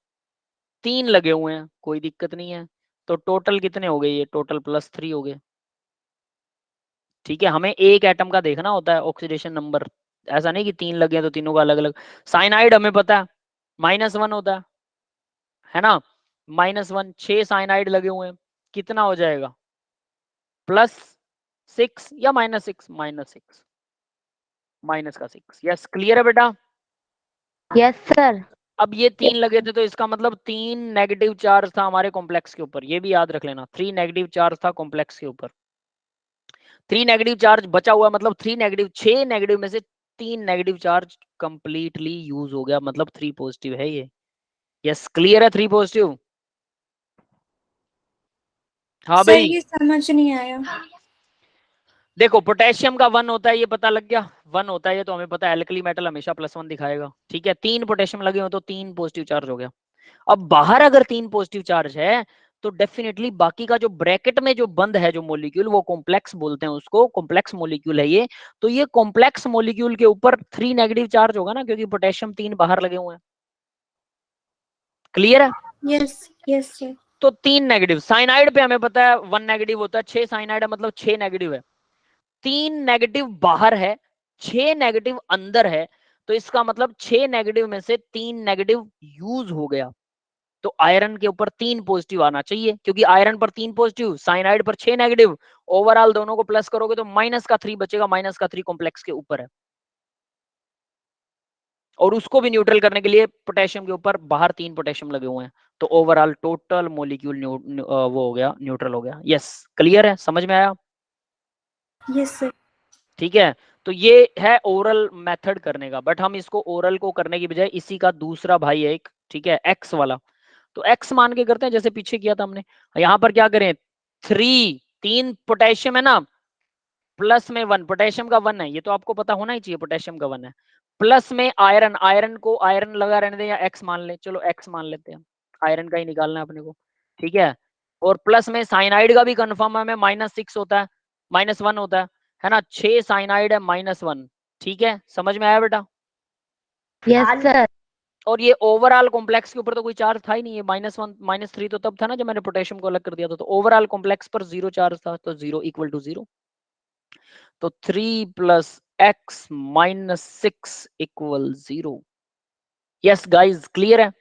3 लगे हुए हैं, कोई दिक्कत नहीं है, तो टोटल कितने हो गए, ये टोटल +3 हो गए। ठीक है, हमें एक एटम का देखना होता है ऑक्सीडेशन नंबर, ऐसा नहीं कि 3 लगे हैं तो तीनों का अलग अलग। साइनाइड हमें पता है -1 होता है ना, -1, 6 साइनाइड लगे हुए हैं, कितना हो जाएगा, +6 या -6, -6, -6। यस, क्लियर है बेटा। Yes sir. अब ये 3 लगे थे, तो इसका मतलब 3 नेगेटिव चार्ज था हमारे कॉम्प्लेक्स के ऊपर, ये भी याद रख लेना, 3 नेगेटिव चार्ज था कॉम्प्लेक्स के ऊपर। 3 नेगेटिव चार्ज बचा हुआ, मतलब 6 नेगेटिव में से 3 नेगेटिव चार्ज कंप्लीटली यूज हो गया, मतलब 3 पॉजिटिव है ये। यस, क्लियर है, 3 पॉजिटिव। हाँ सर भाई, ये समझ नहीं आया। देखो पोटेशियम का 1 होता है, ये पता लग गया, 1 होता है ये तो हमें पता है, एल्कली मेटल हमेशा +1 दिखाएगा। ठीक है, 3 पोटेशियम लगे हो तो 3 पॉजिटिव चार्ज हो गया। अब बाहर अगर 3 पॉजिटिव चार्ज है, तो डेफिनेटली बाकी का जो ब्रैकेट में जो बंद है जो मॉलिक्यूल, वो कॉम्प्लेक्स बोलते हैं उसको, कॉम्प्लेक्स मॉलिक्यूल है ये। तो ये कॉम्प्लेक्स मॉलिक्यूल के ऊपर 3 नेगेटिव चार्ज होगा ना, क्योंकि पोटेशियम 3 बाहर लगे हुए हैं। क्लियर है। Yes yes sir. तो 3 नेगेटिव, साइनाइड पे हमें पता है 1 नेगेटिव होता है, 6 साइनाइड है मतलब 6 नेगेटिव है, 3 नेगेटिव बाहर है, 6 नेगेटिव अंदर है, तो इसका मतलब 6 नेगेटिव में से 3 नेगेटिव यूज हो गया। तो आयरन के ऊपर 3 पॉजिटिव आना चाहिए, क्योंकि आयरन पर 3 पॉजिटिव, साइनाइड पर 6 नेगेटिव, ओवरऑल दोनों को प्लस करोगे तो -3 बचेगा, -3 कॉम्प्लेक्स के ऊपर है। और उसको भी न्यूट्रल करने के लिए पोटेशियम के ऊपर बाहर 3 पोटेशियम लगे हुए हैं, तो ओवरऑल टोटल मॉलिक्यूल वो हो गया, न्यूट्रल हो गया। यस, क्लियर है, समझ में आया। Yes sir. ठीक है, तो ये है ओरल मेथड करने का, बट हम इसको ओरल को करने की बजाय इसी का दूसरा भाई है एक, ठीक है, एक्स वाला, तो एक्स मान के करते हैं, जैसे पीछे किया था हमने। यहाँ पर क्या करें, 3 पोटेशियम है ना, प्लस में 1, पोटेशियम का 1 है, ये तो आपको पता होना ही चाहिए, पोटेशियम का 1 है, प्लस में आयरन, आयरन को आयरन लगा रहने दें या एक्स मान ले, चलो एक्स मान लेते हैं, आयरन का ही निकालना है अपने को। ठीक है, और प्लस में साइनाइड का भी कंफर्म है हमें, -6 होता है, -1 होता है ना, 6 साइनाइड है, -1। ठीक है, समझ में आया बेटा। Yes sir. और ये ओवरऑल कॉम्प्लेक्स के ऊपर तो कोई चार्ज था ही नहीं, ये -1 -3 तो तब था ना जब मैंने पोटेशियम को अलग कर दिया था, तो ओवरऑल कॉम्प्लेक्स पर 0 चार्ज था, तो 0 इक्वल टू 0। तो 3 + x - 6 = 0। यस गाइज, क्लियर है?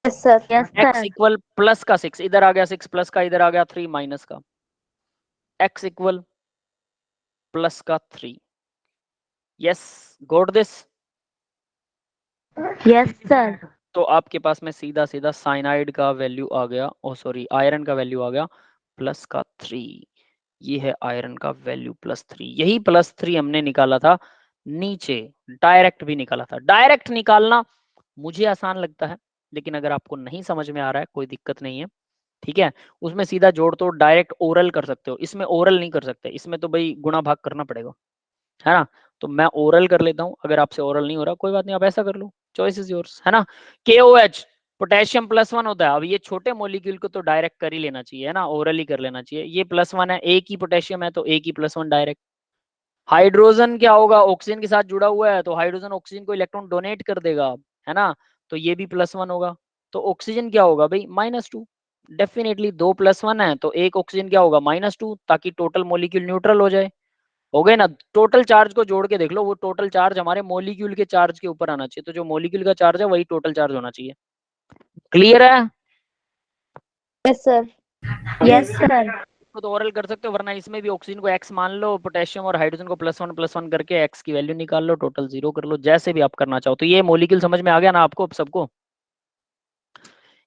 Yes sir. Yes x equal plus का 6 इधर आ गया, 6 प्लस का इधर आ गया, 3 माइनस का, x इक्वल प्लस का 3। Yes, got this? Yes sir. तो आपके पास में सीधा सीधा साइनाइड का वैल्यू आ गया, ओ सॉरी आयरन का वैल्यू आ गया प्लस का 3। ये है आयरन का वैल्यू +3। यही +3 हमने निकाला था नीचे, डायरेक्ट भी निकाला था। डायरेक्ट निकालना मुझे आसान लगता है, लेकिन अगर आपको नहीं समझ में आ रहा है कोई दिक्कत नहीं है, ठीक है। उसमें सीधा जोड़ तोड़ डायरेक्ट ओरल कर सकते हो, इसमें ओरल नहीं कर सकते, इसमें तो भाई गुणा भाग करना पड़ेगा, है ना। तो मैं ओरल कर लेता हूँ, अगर आपसे ओरल नहीं हो रहा कोई बात नहीं, आप ऐसा कर लो, चॉइस इज योर्स, है ना। KOH पोटेशियम +1 होता है। अब ये छोटे मॉलिक्यूल को तो डायरेक्ट कर ही लेना चाहिए, है ना, ओरल ही कर लेना चाहिए। ये +1 है, एक ही पोटेशियम है तो एक ही +1 डायरेक्ट। हाइड्रोजन क्या होगा, ऑक्सीजन के साथ जुड़ा हुआ है, तो हाइड्रोजन ऑक्सीजन को इलेक्ट्रॉन डोनेट कर देगा, है ना, तो ये भी +1 होगा। तो ऑक्सीजन क्या होगा भाई, -2। डेफिनेटली 2 +1 है तो एक ऑक्सीजन क्या होगा, -2, ताकि टोटल मॉलिक्यूल न्यूट्रल हो जाए। हो गए ना। टोटल चार्ज को जोड़ के देख लो, वो टोटल चार्ज हमारे मॉलिक्यूल के चार्ज के ऊपर आना चाहिए, तो जो मॉलिक्यूल का चार्ज है वही टोटल चार्ज होना चाहिए। क्लियर है? Yes sir. Yes sir. तो ओरल कर सकते हो, वरना इसमें भी ऑक्सीजन को x मान लो, पोटेशियम और हाइड्रोजन को +1 करके x की वैल्यू निकाल लो, टोटल 0 कर लो, जैसे भी आप करना चाहो। तो ये मॉलिक्यूल समझ में आ गया ना आपको सबको?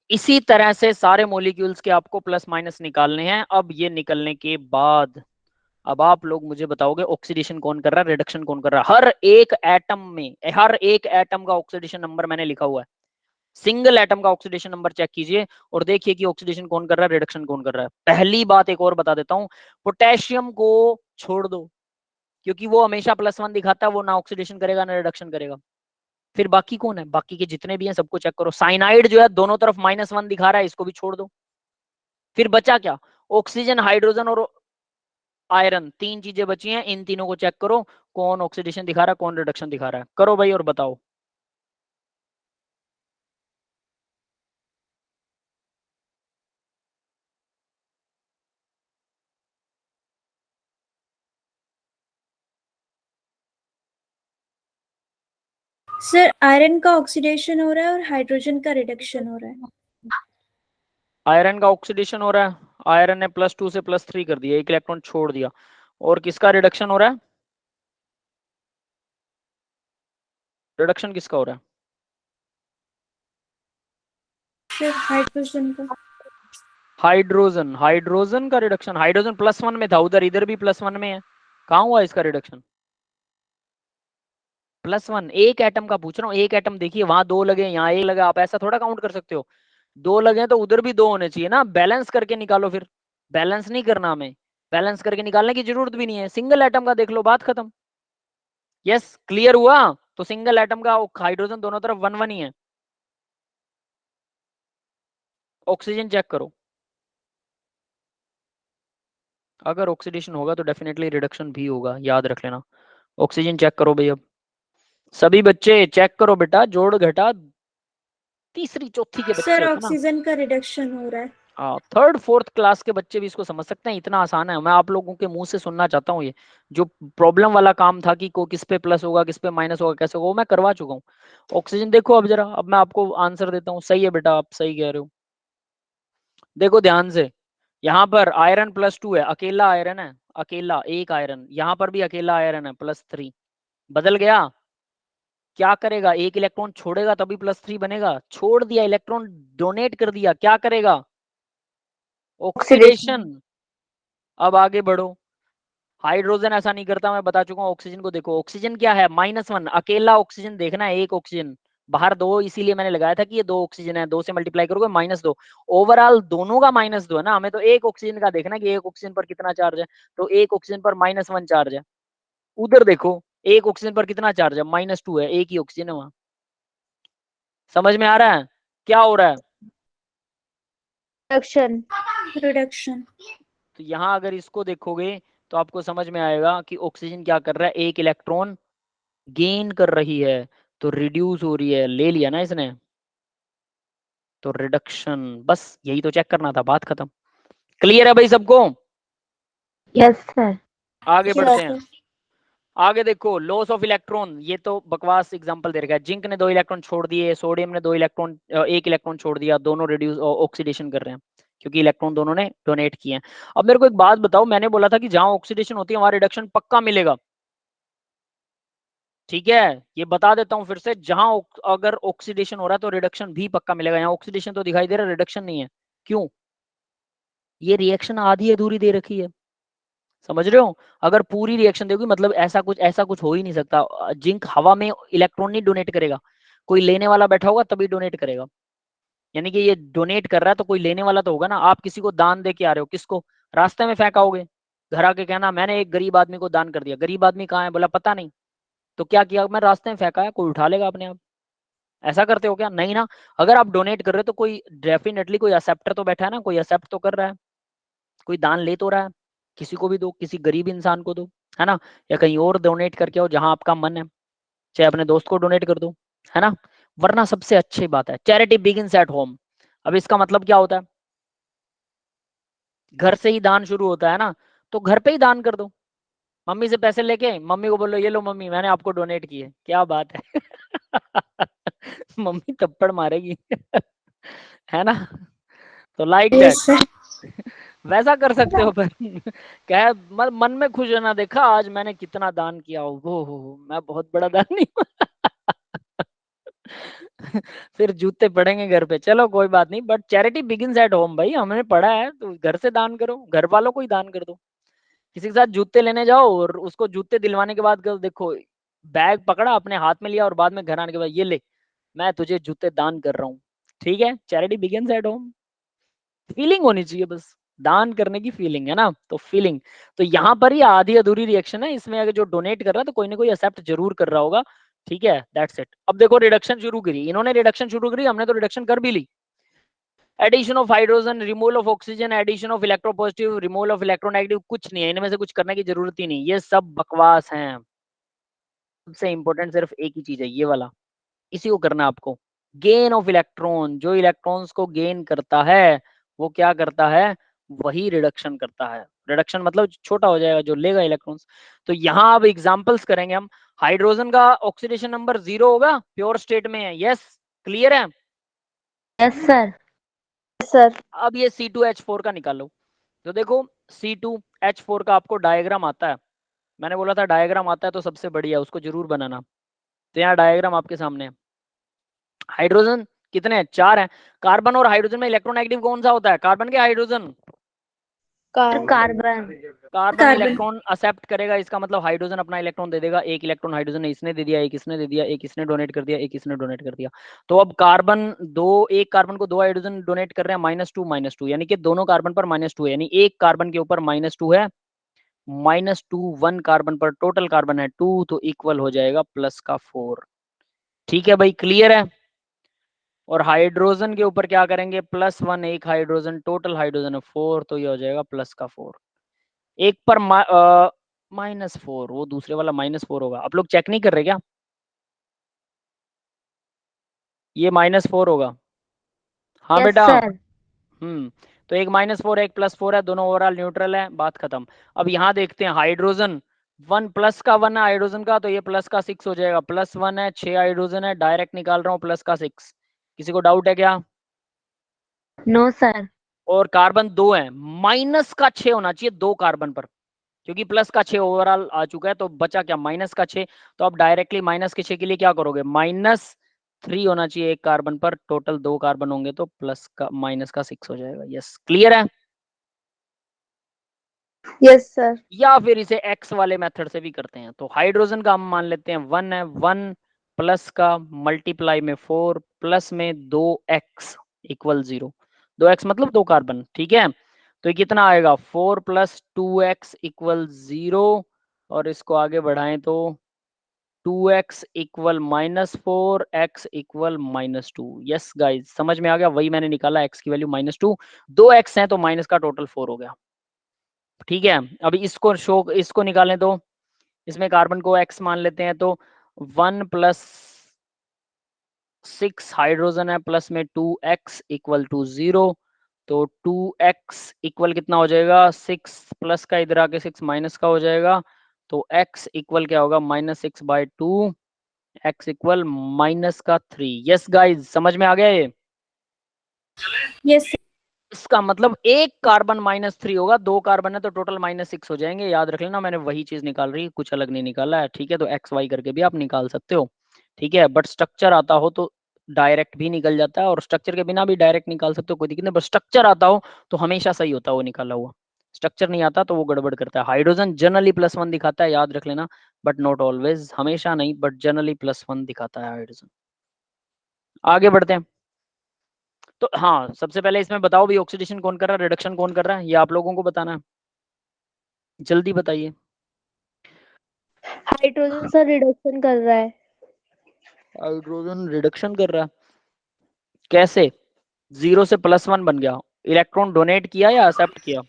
इसी तरह से सारे मॉलिक्यूल्स के आपको प्लस माइनस निकालने हैं। अब ये निकलने के बाद अब आप लोग मुझे बताओगे ऑक्सीडेशन कौन कर रहा है, रिडक्शन कौन कर रहा है। हर एक एटम में, हर एक एटम का ऑक्सीडेशन नंबर मैंने लिखा हुआ है। सिंगल एटम का ऑक्सीडेशन नंबर चेक कीजिए और देखिए कि ऑक्सीडेशन कौन कर रहा है, रिडक्शन कौन कर रहा है। पहली बात एक और बता देता हूं, पोटेशियम को छोड़ दो, क्योंकि वो हमेशा +1 दिखाता है, वो ना ऑक्सीडेशन करेगा ना रिडक्शन करेगा। फिर बाकी कौन है, बाकी के जितने भी हैं सबको चेक करो। साइनाइड जो है दोनों तरफ -1 दिखा रहा है, इसको भी छोड़ दो। फिर बचा क्या, ऑक्सीजन, हाइड्रोजन और आयरन, 3 चीजें बची हैं। इन तीनों को चेक करो, कौन ऑक्सीडेशन दिखा रहा है, कौन रिडक्शन दिखा रहा है। करो भाई और बताओ। सर आयरन का ऑक्सीडेशन हो रहा है और हाइड्रोजन का रिडक्शन हो रहा है। आयरन का ऑक्सीडेशन हो रहा है, आयरन ने +2 से +3 कर दिया, एक इलेक्ट्रॉन छोड़ दिया। और किसका रिडक्शन हो रहा है, रिडक्शन किसका हो रहा है? सर हाइड्रोजन का। हाइड्रोजन, हाइड्रोजन का रिडक्शन। हाइड्रोजन +1 में था उधर, इधर भी +1 में है, कहां हुआ इसका रिडक्शन? +1। एक एटम का पूछ रहा हूँ, एक एटम देखिए, वहां 2 लगे, यहाँ 1 लगा, आप ऐसा थोड़ा काउंट कर सकते हो। 2 लगे तो उधर भी 2 होने चाहिए ना, बैलेंस करके निकालो। फिर बैलेंस नहीं करना हमें, बैलेंस करके निकालने की जरूरत भी नहीं है, सिंगल एटम का देख लो, बात खत्म। यस, क्लियर हुआ? तो सिंगल एटम का हाइड्रोजन दोनों तरफ 1 1 ही है। ऑक्सीजन चेक करो, अगर ऑक्सीडेशन होगा तो डेफिनेटली रिडक्शन भी होगा, याद रख लेना। ऑक्सीजन चेक करो भाई, अब सभी बच्चे चेक करो बेटा, जोड़ घटा तीसरी चौथी के बच्चे सर होते ना। ऑक्सीजन का रिडक्शन हो रहा है। थर्ड फोर्थ क्लास के बच्चे भी इसको समझ सकते हैं, इतना आसान है। मैं आप लोगों के मुंह से सुनना चाहता हूँ, ये जो प्रॉब्लम वाला काम था कि को किस पे प्लस होगा किस पे माइनस होगा कैसे होगा, वो मैं करवा चुका हूँ। ऑक्सीजन देखो अब जरा, अब मैं आपको आंसर देता हूँ। सही है बेटा, आप सही कह रहे हो। देखो ध्यान से, यहाँ पर आयरन +2 है, अकेला आयरन है, अकेला एक आयरन। यहाँ पर भी अकेला आयरन है +3। बदल गया, क्या करेगा, एक इलेक्ट्रॉन छोड़ेगा तभी +3 बनेगा। छोड़ दिया, इलेक्ट्रॉन डोनेट कर दिया, क्या करेगा, ऑक्सीडेशन। अब आगे बढ़ो, हाइड्रोजन ऐसा नहीं करता, मैं बता चुका हूँ। ऑक्सीजन को देखो, ऑक्सीजन क्या है, -1। अकेला ऑक्सीजन देखना है, एक ऑक्सीजन, बाहर 2, इसीलिए मैंने लगाया था कि ये 2 ऑक्सीजन है, 2 से मल्टीप्लाई करोगे -2। ओवरऑल दोनों का -2 है ना, हमें तो एक ऑक्सीजन का देखना कि एक ऑक्सीजन पर कितना चार्ज है। तो एक ऑक्सीजन पर -1 चार्ज है। उधर देखो, एक ऑक्सीजन पर कितना चार्ज है, -2 है, एक ही ऑक्सीजन है वहां। समझ में आ रहा है क्या हो रहा है? रिडक्शन। रिडक्शन। तो यहाँ अगर इसको देखोगे तो आपको समझ में आएगा कि ऑक्सीजन क्या कर रहा है, एक इलेक्ट्रॉन गेन कर रही है। तो रिड्यूस हो रही है, ले लिया ना इसने, तो रिडक्शन, बस यही तो चेक करना था, बात खत्म। क्लियर है भाई सबको? Yes sir. आगे बढ़ते हैं। Yes, आगे देखो, लॉस ऑफ इलेक्ट्रॉन, ये तो बकवास एग्जांपल दे रखा है। जिंक ने 2 इलेक्ट्रॉन छोड़ दिए, सोडियम ने 2 इलेक्ट्रॉन 1 इलेक्ट्रॉन छोड़ दिया, दोनों रिड्यूस ऑक्सीडेशन कर रहे हैं क्योंकि इलेक्ट्रॉन दोनों ने डोनेट किए हैं। अब मेरे को एक बात बताओ, मैंने बोला था कि जहां ऑक्सीडेशन होती है वहां रिडक्शन पक्का मिलेगा, ठीक है? ये बता देता हूं फिर से, जहां अगर ऑक्सीडेशन हो रहा है तो रिडक्शन भी पक्का मिलेगा। यहाँ ऑक्सीडेशन तो दिखाई दे रहा है, रिडक्शन नहीं है। क्यों? ये रिएक्शन आधी अधूरी दे रखी है, समझ रहे हो? अगर पूरी रिएक्शन देखोगे मतलब ऐसा कुछ हो ही नहीं सकता। जिंक हवा में इलेक्ट्रॉन नहीं डोनेट करेगा, कोई लेने वाला बैठा होगा तभी डोनेट करेगा। यानी कि ये डोनेट कर रहा है तो कोई लेने वाला तो होगा ना। आप किसी को दान दे के आ रहे हो, किसको? रास्ते में फेंकाओगे, घर आके कहना मैंने एक गरीब आदमी को दान कर दिया। गरीब आदमी कहाँ है? बोला पता नहीं। तो क्या किया? मैं रास्ते में फेंका है, कोई उठा लेगा अपने आप? ऐसा करते हो क्या? नहीं ना। अगर आप डोनेट कर रहे हो तो कोई डेफिनेटली कोई एक्सेप्टर तो बैठा है ना, कोई एक्सेप्ट तो कर रहा है, कोई दान ले तो रहा है। किसी को भी दो, किसी गरीब इंसान को दो, है ना? या कहीं और डोनेट करके आओ जहां आपका मन है, चाहे अपने दोस्त को डोनेट कर दो, है ना? वरना सबसे अच्छी बात है, चैरिटी बिगिंस एट होम। अब इसका मतलब क्या होता है? घर से ही दान शुरू होता है ना, तो घर पे ही दान कर दो। मम्मी से पैसे लेके मम्मी को बोलो ये लो मम्मी मैंने आपको डोनेट किए, क्या बात है? मम्मी थप्पड़ मारेगी। है ना? तो लाइक दैट। sir. वैसा कर सकते हो, पर क्या है, मन में खुश होना, देखा आज मैंने कितना दान किया हो, वो मैं बहुत बड़ा दान नहीं हूँ। फिर जूते पड़ेंगे घर पे। चलो कोई बात नहीं, but charity begins at home भाई, हमने पढ़ा है, तो घर से दान करो, घर वालों को ही दान कर दो। किसी के साथ जूते लेने जाओ और उसको जूते दिलवाने के बाद देखो, बैग पकड़ा अपने हाथ में लिया और बाद में घर आने के बाद ये ले, मैं तुझे जूते दान कर रहा हूँ। ठीक है, charity begins at home. Feeling होनी चाहिए बस, दान करने की फीलिंग, है ना? तो फीलिंग, तो यहाँ पर ही आधी अधूरी रिएक्शन है। इसमें अगर जो डोनेट कर रहा है तो कोई ना कोई एक्सेप्ट जरूर कर रहा होगा, ठीक है? That's it. अब देखो रिडक्शन शुरू करी इन्होंने, रिडक्शन शुरू करी, हमने तो रिडक्शन कर भी ली। Addition of hydrogen, removal of oxygen, addition of electropositive, removal of electronegative, कुछ नहीं है इनमें से, कुछ करने की जरूरत ही नहीं, ये सब बकवास हैं। सबसे इंपॉर्टेंट सिर्फ एक ही चीज है, ये वाला, इसी को करना है आपको। गेन ऑफ इलेक्ट्रॉन, जो इलेक्ट्रॉन्स को गेन करता है वो क्या करता है? वही रिडक्शन करता है। रिडक्शन मतलब छोटा हो जाएगा जो लेगा इलेक्ट्रॉन्स। तो यहाँ अब एग्जांपल्स करेंगे हम। हाइड्रोजन का ऑक्सीडेशन नंबर 0 होगा, प्योर स्टेट में है। यस, क्लियर है? Yes sir. सर। अब ये C2H4 का निकालो। तो देखो C2H4 का आपको डायग्राम आता है, मैंने बोला था डायग्राम आता है तो सबसे बढ़िया, उसको जरूर बनाना। तो यहाँ डायग्राम आपके सामने है। हाइड्रोजन कितने हैं? 4 हैं। कार्बन और हाइड्रोजन में इलेक्ट्रोनेगेटिव कौन सा होता है? कार्बन के hydrogen? Carbon. Carbon Carbon. Electron accept करेगा, इसका मतलब हाइड्रोजन अपना इलेक्ट्रॉन दे देगा। एक इलेक्ट्रॉन हाइड्रोजन ने इसने दे दिया, एक इसने दे दिया, एक इसने डोनेट कर दिया, एक इसने डोनेट कर दिया। तो अब कार्बन दो, एक कार्बन को 2 हाइड्रोजन डोनेट कर रहे हैं, -2 यानी कि दोनों कार्बन पर -2 है, यानी एक कार्बन के ऊपर -2 है, -2 1 कार्बन पर, टोटल कार्बन है 2, तो इक्वल हो जाएगा प्लस का 4। ठीक है भाई, क्लियर है? और हाइड्रोजन के ऊपर क्या करेंगे? +1 एक हाइड्रोजन, टोटल हाइड्रोजन है 4, तो ये हो जाएगा प्लस का 4। एक पर -4, वो दूसरे वाला -4 होगा। आप लोग चेक नहीं कर रहे क्या? ये -4 होगा। हाँ यस बेटा। सर। तो एक -4 एक +4 है, दोनों ओवरऑल न्यूट्रल है, बात खत्म। अब यहाँ देखते हैं हाइड्रोजन 1 प्लस का 1 है हाइड्रोजन का, तो ये प्लस का 6 हो जाएगा। +1 है, 6 हाइड्रोजन है, डायरेक्ट निकाल रहा हूँ प्लस का 6। किसी को डाउट है क्या? No sir. और कार्बन 2 है, -6 होना चाहिए 2 कार्बन पर, क्योंकि प्लस का 6 ओवरऑल आ चुका है, तो बचा क्या? -6। तो आप डायरेक्टली -6 के लिए क्या करोगे? -3 होना चाहिए एक कार्बन पर, टोटल 2 कार्बन होंगे तो प्लस का -6 हो जाएगा। यस, क्लियर है? Yes sir. या फिर इसे एक्स वाले मेथड से भी करते हैं। तो हाइड्रोजन का हम मान लेते हैं 1 है, 1 प्लस का मल्टीप्लाई में 4 प्लस में 2x इक्वल 0। 2x मतलब 2 कार्बन, ठीक है? तो ये कितना आएगा? 4 + 2x इक्वल 0, और इसको आगे बढ़ाएं तो 2x equal -4, x equal -2। Yes guys, समझ में आ गया? वही मैंने निकाला, x की वैल्यू -2, 2x है तो माइनस का टोटल 4 हो गया। ठीक है, अभी इसको निकालें तो इसमें कार्बन को x मान लेते हैं, तो 1 + 6 हाइड्रोजन है, प्लस में 2x इक्वल टू 0। तो 2x इक्वल कितना हो जाएगा, 6 प्लस का इधर आके 6 माइनस का हो जाएगा। तो x इक्वल क्या होगा, -6/2, x इक्वल -3। यस गाइज, समझ में आ गया ये? Yes sir. इसका मतलब एक कार्बन -3 होगा, 2 कार्बन है तो टोटल -6 हो जाएंगे। याद रख लेना, मैंने वही चीज निकाल रही, कुछ अलग नहीं निकाला है। ठीक है, तो एक्स वाई करके भी आप निकाल सकते हो। ठीक है, बट स्ट्रक्चर आता हो तो डायरेक्ट भी निकल जाता है, और स्ट्रक्चर के बिना भी डायरेक्ट निकाल सकते हो, कोई दिक्कत नहीं। बट स्ट्रक्चर आता हो तो हमेशा सही होता है वो निकाला हुआ। स्ट्रक्चर नहीं आता तो वो गड़बड़ करता है। हाइड्रोजन जनरली +1 दिखाता है, याद रख लेना, बट नॉट ऑलवेज, हमेशा नहीं, बट जनरली +1 दिखाता है हाइड्रोजन। आगे बढ़ते हैं। तो हाँ, सबसे पहले इसमें बताओ भी, ऑक्सीडेशन कौन कर रहा है, रिडक्शन कौन कर रहा है, ये आप लोगों को बताना है। जल्दी बताइए। हाइड्रोजन सर रिडक्शन कर रहा है। हाइड्रोजन रिडक्शन कर रहा है, कैसे? 0 से +1 बन गया, इलेक्ट्रॉन डोनेट किया या एक्सेप्ट किया?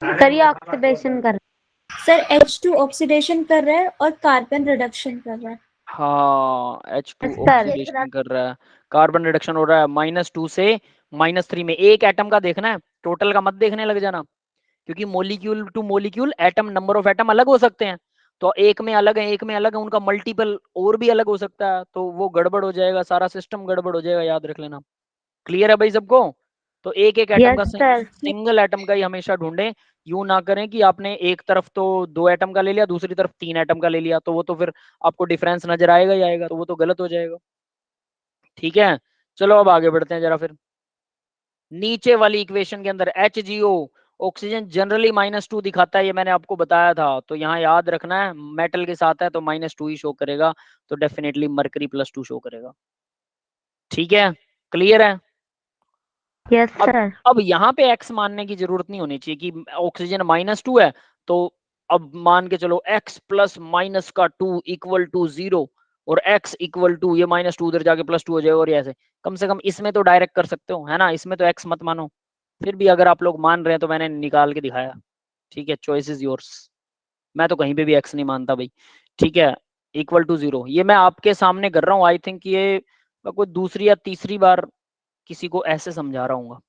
सर ये ऑक्सीडेशन कर रहा सर H2 ऑक्सीडेशन कर रहा है और कार्बन रिडक्शन कर रहा है। हाँ, H2 सर ऑक्सीडेशन कर रहा है, कार्बन रिडक्शन हो रहा है। -2 से -3 में एक एटम का देखना है, टोटल का मत देखने लग जाना, क्योंकि molecule two molecule atom, number of atom अलग हो सकते हैं। तो एक में अलग है, एक में अलग है, उनका मल्टीपल और भी अलग हो सकता है, तो वो गड़बड़ हो जाएगा, सारा सिस्टम गड़बड़ हो जाएगा, याद रख लेना। क्लियर है भाई सबको? तो एक एक है। एटम का, यस सर। सिंगल एटम का ही हमेशा ढूंढें। यूं ना करें कि आपने एक तरफ तो 2 एटम का ले लिया, दूसरी तरफ 3 एटम का ले लिया, तो वो तो फिर आपको डिफरेंस नजर आएगा ही आएगा, तो वो तो गलत हो जाएगा। ठीक है, चलो अब आगे बढ़ते हैं जरा। फिर नीचे वाली इक्वेशन के अंदर HgO, ऑक्सीजन जनरली -2 दिखाता है, ये मैंने आपको बताया था। तो यहाँ याद रखना है, मेटल के साथ है तो -2 ही शो करेगा, तो डेफिनेटली मरकरी +2 शो करेगा। ठीक है, क्लियर है? यस अब सर। अब यहाँ पे x मानने की जरूरत नहीं होनी चाहिए कि ऑक्सीजन -2 है, तो अब मान के चलो x प्लस माइनस का 2 इक्वल टू 0, और x इक्वल टू ये -2 उधर जाके +2 हो जाएगा, और ये ऐसे। कम से कम इसमें तो डायरेक्ट कर सकते हो, है ना? इसमें तो x मत मानो। फिर भी अगर आप लोग मान रहे हैं तो मैंने निकाल के दिखाया। ठीक है, चॉइस इज योर्स। मैं तो कहीं पे भी x नहीं मानता भाई। ठीक है, इक्वल टू 0 ये मैं आपके सामने कर रहा हूँ। आई थिंक ये मैं कोई दूसरी या तीसरी बार किसी को ऐसे समझा रहा हूँ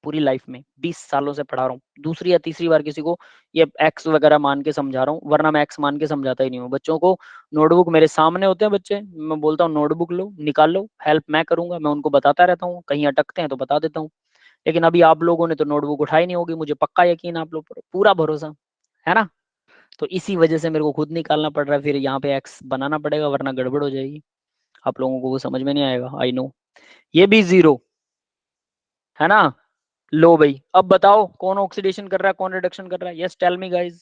पूरी लाइफ में, 20 सालों से पढ़ा रहा हूँ, दूसरी या तीसरी बार किसी को ये एक्स वगैरह मान के समझा रहा हूँ, वरना मैं एक्स मान के समझाता ही नहीं हूँ बच्चों को। नोटबुक मेरे सामने होते हैं बच्चे, मैं बोलता हूँ नोटबुक लो, निकाल लो, हेल्प मैं करूंगा, मैं उनको बताता रहता हूँ, कहीं अटकते हैं तो बता देता हूँ। लेकिन अभी आप लोगों ने तो नोटबुक उठाई नहीं होगी, मुझे पक्का यकीन, आप लोग पर पूरा भरोसा है ना। तो इसी वजह से मेरे को खुद निकालना पड़ रहा है, फिर यहाँ पे एक्स बनाना पड़ेगा, वरना गड़बड़ हो जाएगी, आप लोगों को वो समझ में नहीं आएगा। आई नो, ये भी 0 है ना। लो भाई, अब बताओ कौन ऑक्सीडेशन कर रहा है, कौन रिडक्शन कर रहा है? Yes, tell me guys.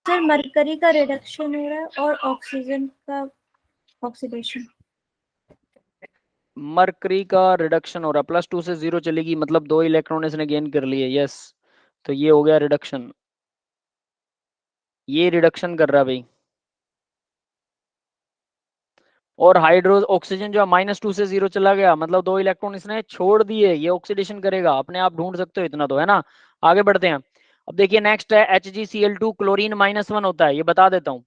Sir mercury का रिडक्शन हो रहा है और ऑक्सीजन का ऑक्सीडेशन। मरकरी का रिडक्शन हो रहा है, +2 से 0 चलेगी, मतलब 2 इलेक्ट्रॉन इसने गेन कर लिए। यस, तो ये हो गया रिडक्शन, ये रिडक्शन कर रहा है भाई। और हाइड्रो ऑक्सीजन जो है -2 से 0 चला गया, मतलब 2 इलेक्ट्रॉन इसने छोड़ दिए, ये ऑक्सीडेशन करेगा, अपने आप ढूंढ सकते हो इतना तो, है ना। आगे बढ़ते हैं। अब देखिए नेक्स्ट है HgCl2, क्लोरीन -1 होता है, ये बता देता हूँ।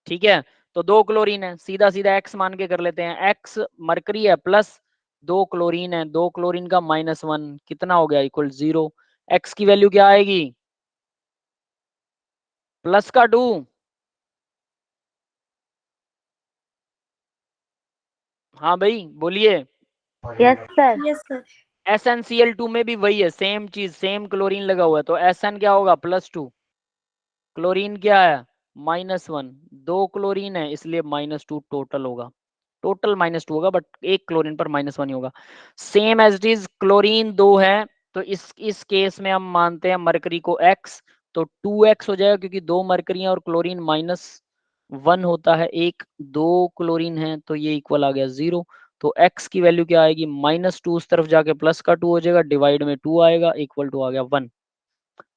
ठीक है, तो 2 क्लोरीन है, सीधा सीधा x मान के कर लेते हैं। x मरकरी है, प्लस 2 क्लोरीन है, 2 क्लोरीन का -1 कितना हो गया, इक्वल 0। x की वैल्यू क्या आएगी, प्लस का 2। हाँ भाई बोलिए। Yes sir. Yes sir. SnCl2 में भी वही है, सेम चीज, सेम क्लोरीन लगा हुआ है, तो Sn क्या होगा, +2। क्लोरीन क्या है, -1। 2 क्लोरीन है इसलिए -2 टोटल होगा, टोटल -2 होगा, बट एक क्लोरीन पर -1 ही होगा। Same as it is, chlorine 2 है, तो इस केस में हम मानते हैं मरकरी को x, तो 2x हो जाएगा, क्योंकि 2 मरकरी और क्लोरीन -1 होता है, एक 2 क्लोरीन है, तो ये इक्वल आ गया 0। तो x की वैल्यू क्या आएगी, -2 उस तरफ जाके प्लस का 2 हो जाएगा, डिवाइड में 2 आएगा, इक्वल टू आ गया 1।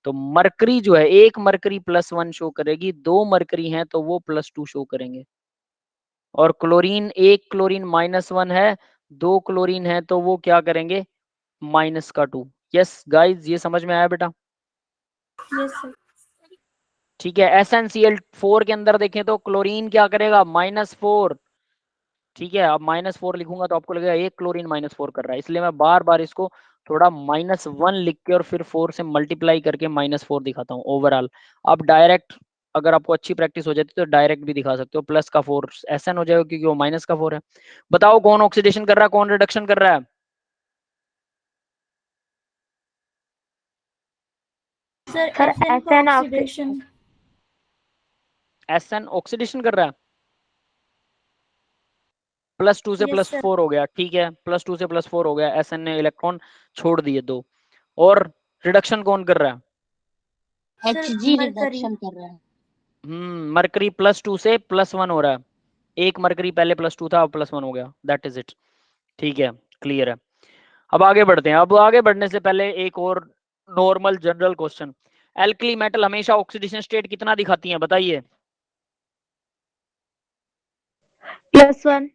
तो मरकरी जो है, एक मरकरी +1 शो करेगी, 2 मरकरी हैं तो वो +2 शो करेंगे। और क्लोरीन, एक क्लोरीन -1 है, 2 क्लोरीन है तो वो क्या करेंगे, -2। यस गाइज, ये समझ में आया बेटा? Yes sir. ठीक है। SnCl4 के अंदर देखें तो क्लोरीन क्या करेगा, -4। ठीक है, अब -4 लिखूंगा तो आपको लगेगा एक क्लोरीन -4 कर रहा है, इसलिए मैं बार बार इसको थोड़ा -1 लिख के और फिर 4 से मल्टीप्लाई करके -4 दिखाता हूँ ओवरऑल। अब डायरेक्ट अगर आपको अच्छी प्रैक्टिस हो जाती है तो डायरेक्ट भी दिखा सकते हो, प्लस का 4 Sn हो जाएगा क्योंकि वो माइनस का 4 है। बताओ कौन ऑक्सीडेशन कर रहा है, कौन रिडक्शन कर रहा है? सर सर Sn का Sn ऑक्सीडेशन। Sn ऑक्सीडेशन कर रहा है, +2 से यस सर। +4 हो गया। ठीक है, +2 से +4 हो गया, Sn ने इलेक्ट्रॉन छोड़ दिए 2। और रिडक्शन कौन कर रहा है? Sir Hg mercury. रिडक्शन कर रहा है। मरकरी +2 से +1 हो रहा है। एक मरकरी पहले +2 था, अब +1 हो गया, दैट इज इट। ठीक है, क्लियर है। अब आगे बढ़ते हैं। अब आगे बढ़ने से पहले एक और normal general question, alkali metal हमेशा ऑक्सीडेशन स्टेट कितना दिखाती हैं, बताइए? +1।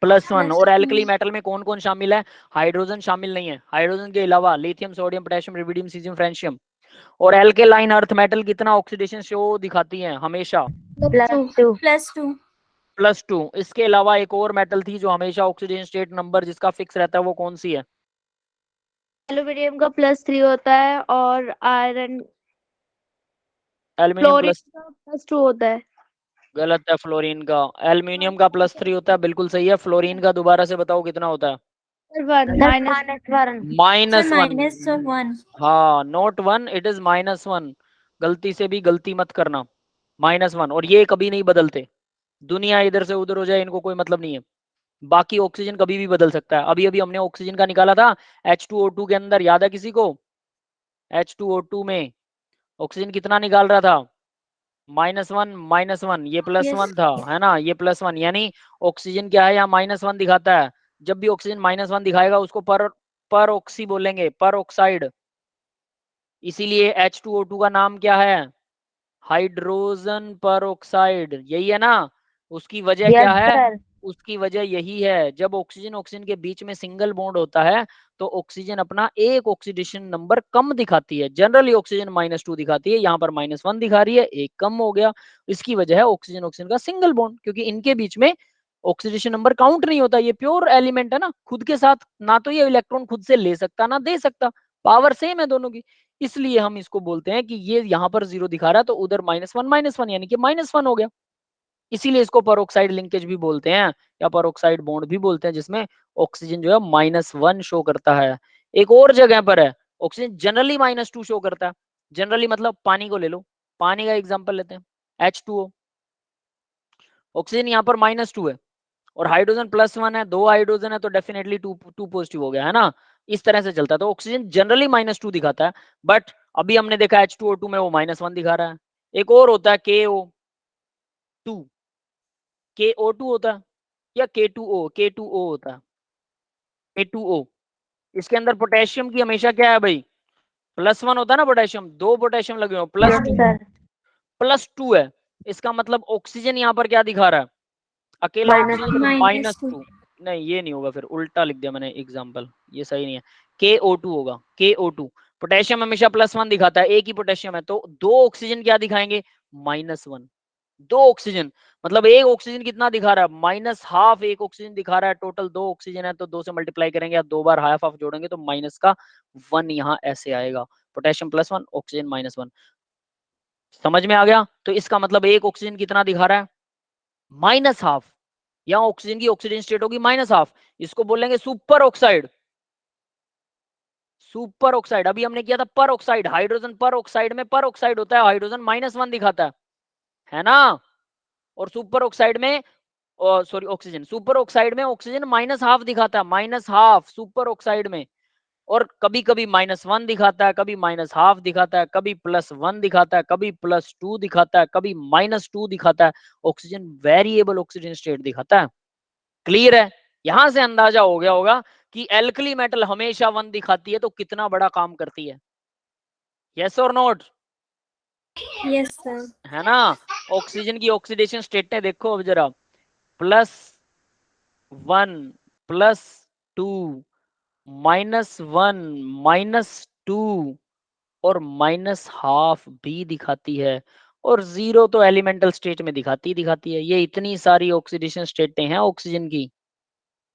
+1। और +2। एल्कली मेटल में कौन कौन शामिल है? हाइड्रोजन शामिल नहीं है, हाइड्रोजन के अलावा lithium, sodium, potassium, rubidium, caesium, francium. और एल्केलाइन अर्थ मेटल कितना ऑक्सीडेशन शो दिखाती हैं हमेशा? +2। +2। +2। इसके अलावा एक और मेटल थी जो हमेशा ऑक्सीडेशन स्टेट नंबर जिसका फिक्स रहता है, वो कौन सी है? एल्यूमिनियम का +3 होता है और आयरन एल्यूमिनियम फ्लोरीन प्लस, का +2 होता है। गलत है फ्लोरीन का। एल्यूमिनियम का +3 होता है, बिल्कुल सही है। फ्लोरीन का दोबारा से बताओ कितना होता है? सर 1 -1। -1। सर -1। हाँ, नॉट 1, इट इज -1। गलती से भी गलती मत करना, -1। और ये कभी नहीं बदलते, दुनिया इधर से उधर हो जाए इनको कोई मतलब नहीं है। बाकी ऑक्सीजन कभी भी बदल सकता है। अभी अभी हमने ऑक्सीजन का निकाला था H2O2 के अंदर, याद है किसी को? H2O2 में ऑक्सीजन कितना निकाल रहा था? -1 -1, ये यस। +1 था, है ना, ये +1। यानी ऑक्सीजन क्या है, यहाँ -1 दिखाता है। जब भी ऑक्सीजन -1 दिखाएगा उसको पर ऑक्सी बोलेंगे, पर ऑक्साइड। इसीलिए H2O2 का नाम क्या है? हाइड्रोजन पर ऑक्साइड, यही है ना? उसकी वजह क्या यस है? सर। उसकी वजह यही है, जब ऑक्सीजन ऑक्सीजन के बीच में सिंगल बॉन्ड होता है तो ऑक्सीजन अपना एक ऑक्सीडेशन नंबर कम दिखाती है। जनरली ऑक्सीजन -2 दिखाती है, यहाँ पर -1 दिखा रही है, एक कम हो गया। इसकी वजह है ऑक्सीजन ऑक्सीजन का सिंगल बॉन्ड, क्योंकि इनके बीच में ऑक्सीडेशन नंबर काउंट नहीं होता। ये प्योर एलिमेंट है ना, खुद के साथ ना तो ये इलेक्ट्रॉन खुद से ले सकता ना दे सकता, पावर सेम है दोनों की। इसलिए हम इसको बोलते हैं कि ये यहाँ पर 0 दिखा रहा है तो उधर -1 यानी कि -1 हो गया। इसीलिए इसको पेरोक्साइड लिंकेज भी बोलते हैं या पेरोक्साइड बॉन्ड भी बोलते हैं, जिसमें ऑक्सीजन जो है -1 शो करता है। एक और जगह पर है ऑक्सीजन जनरली -2 शो करता है। जनरली मतलब पानी को ले लो, पानी का एग्जांपल लेते हैं, H2O। ऑक्सीजन यहाँ पर -2 है और हाइड्रोजन +1 है, 2 हाइड्रोजन है तो डेफिनेटली टू पॉजिटिव हो गया, है ना? इस तरह से चलता है। तो ऑक्सीजन जनरली -2 दिखाता है, बट अभी हमने देखा H2O2 में वो -1 दिखा रहा है। एक और होता है KO2, KO2 होता है या K2O होता है, K2O। इसके अंदर पोटेशियम की हमेशा क्या है भाई, +1 होता है ना, पोटेशियम 2 पोटेशियम लगे हो, यस सर। +2 है। इसका मतलब ऑक्सीजन यहाँ पर क्या दिखा रहा है, अकेला ऑक्सीजन -2। -2। नहीं, ये नहीं होगा, फिर उल्टा लिख दिया मैंने एग्जाम्पल, ये सही नहीं है। KO2 होगा, KO2। पोटेशियम हमेशा +1 दिखाता है, एक ही पोटेशियम है, तो 2 ऑक्सीजन क्या दिखाएंगे, -1। 2 ऑक्सीजन मतलब एक ऑक्सीजन कितना दिखा रहा है, -½ एक ऑक्सीजन दिखा रहा है। टोटल 2 ऑक्सीजन है तो 2 से मल्टीप्लाई करेंगे या 2 बार ½ जोड़ेंगे तो माइनस का 1 यहाँ ऐसे आएगा। Potassium +1, oxygen -1। समझ में आ गया? तो इसका मतलब एक ऑक्सीजन कितना दिखा रहा है, -½ या ऑक्सीजन की ऑक्सीजन स्टेट होगी -½ इसको बोलेंगे सुपर ऑक्साइड। सुपर ऑक्साइड अभी हमने किया था पर ऑक्साइड, हाइड्रोजन पर ऑक्साइड में पर ऑक्साइड होता है, हाइड्रोजन -1 दिखाता है ना? और सुपर ऑक्साइड में सॉरी ऑक्सीजन, सुपर ऑक्साइड में ऑक्सीजन -½ दिखाता है, -½ सुपर ऑक्साइड में। और कभी कभी -1 दिखाता है, कभी -½ दिखाता है, कभी +1 दिखाता है, कभी +2 दिखाता है, कभी -2 दिखाता है। ऑक्सीजन वेरिएबल ऑक्सीजन स्टेट दिखाता है। क्लियर है? यहां से अंदाजा हो गया होगा कि एल्कली मेटल हमेशा 1 दिखाती है तो कितना बड़ा काम करती है। यस और नॉट? Yes sir. है ना? ऑक्सीजन की ऑक्सीडेशन स्टेट देखो अब जरा, +1, +2, -1, -2 और -½ भी दिखाती है। और 0 तो एलिमेंटल स्टेट में दिखाती है। ये इतनी सारी ऑक्सीडेशन स्टेटें हैं ऑक्सीजन की।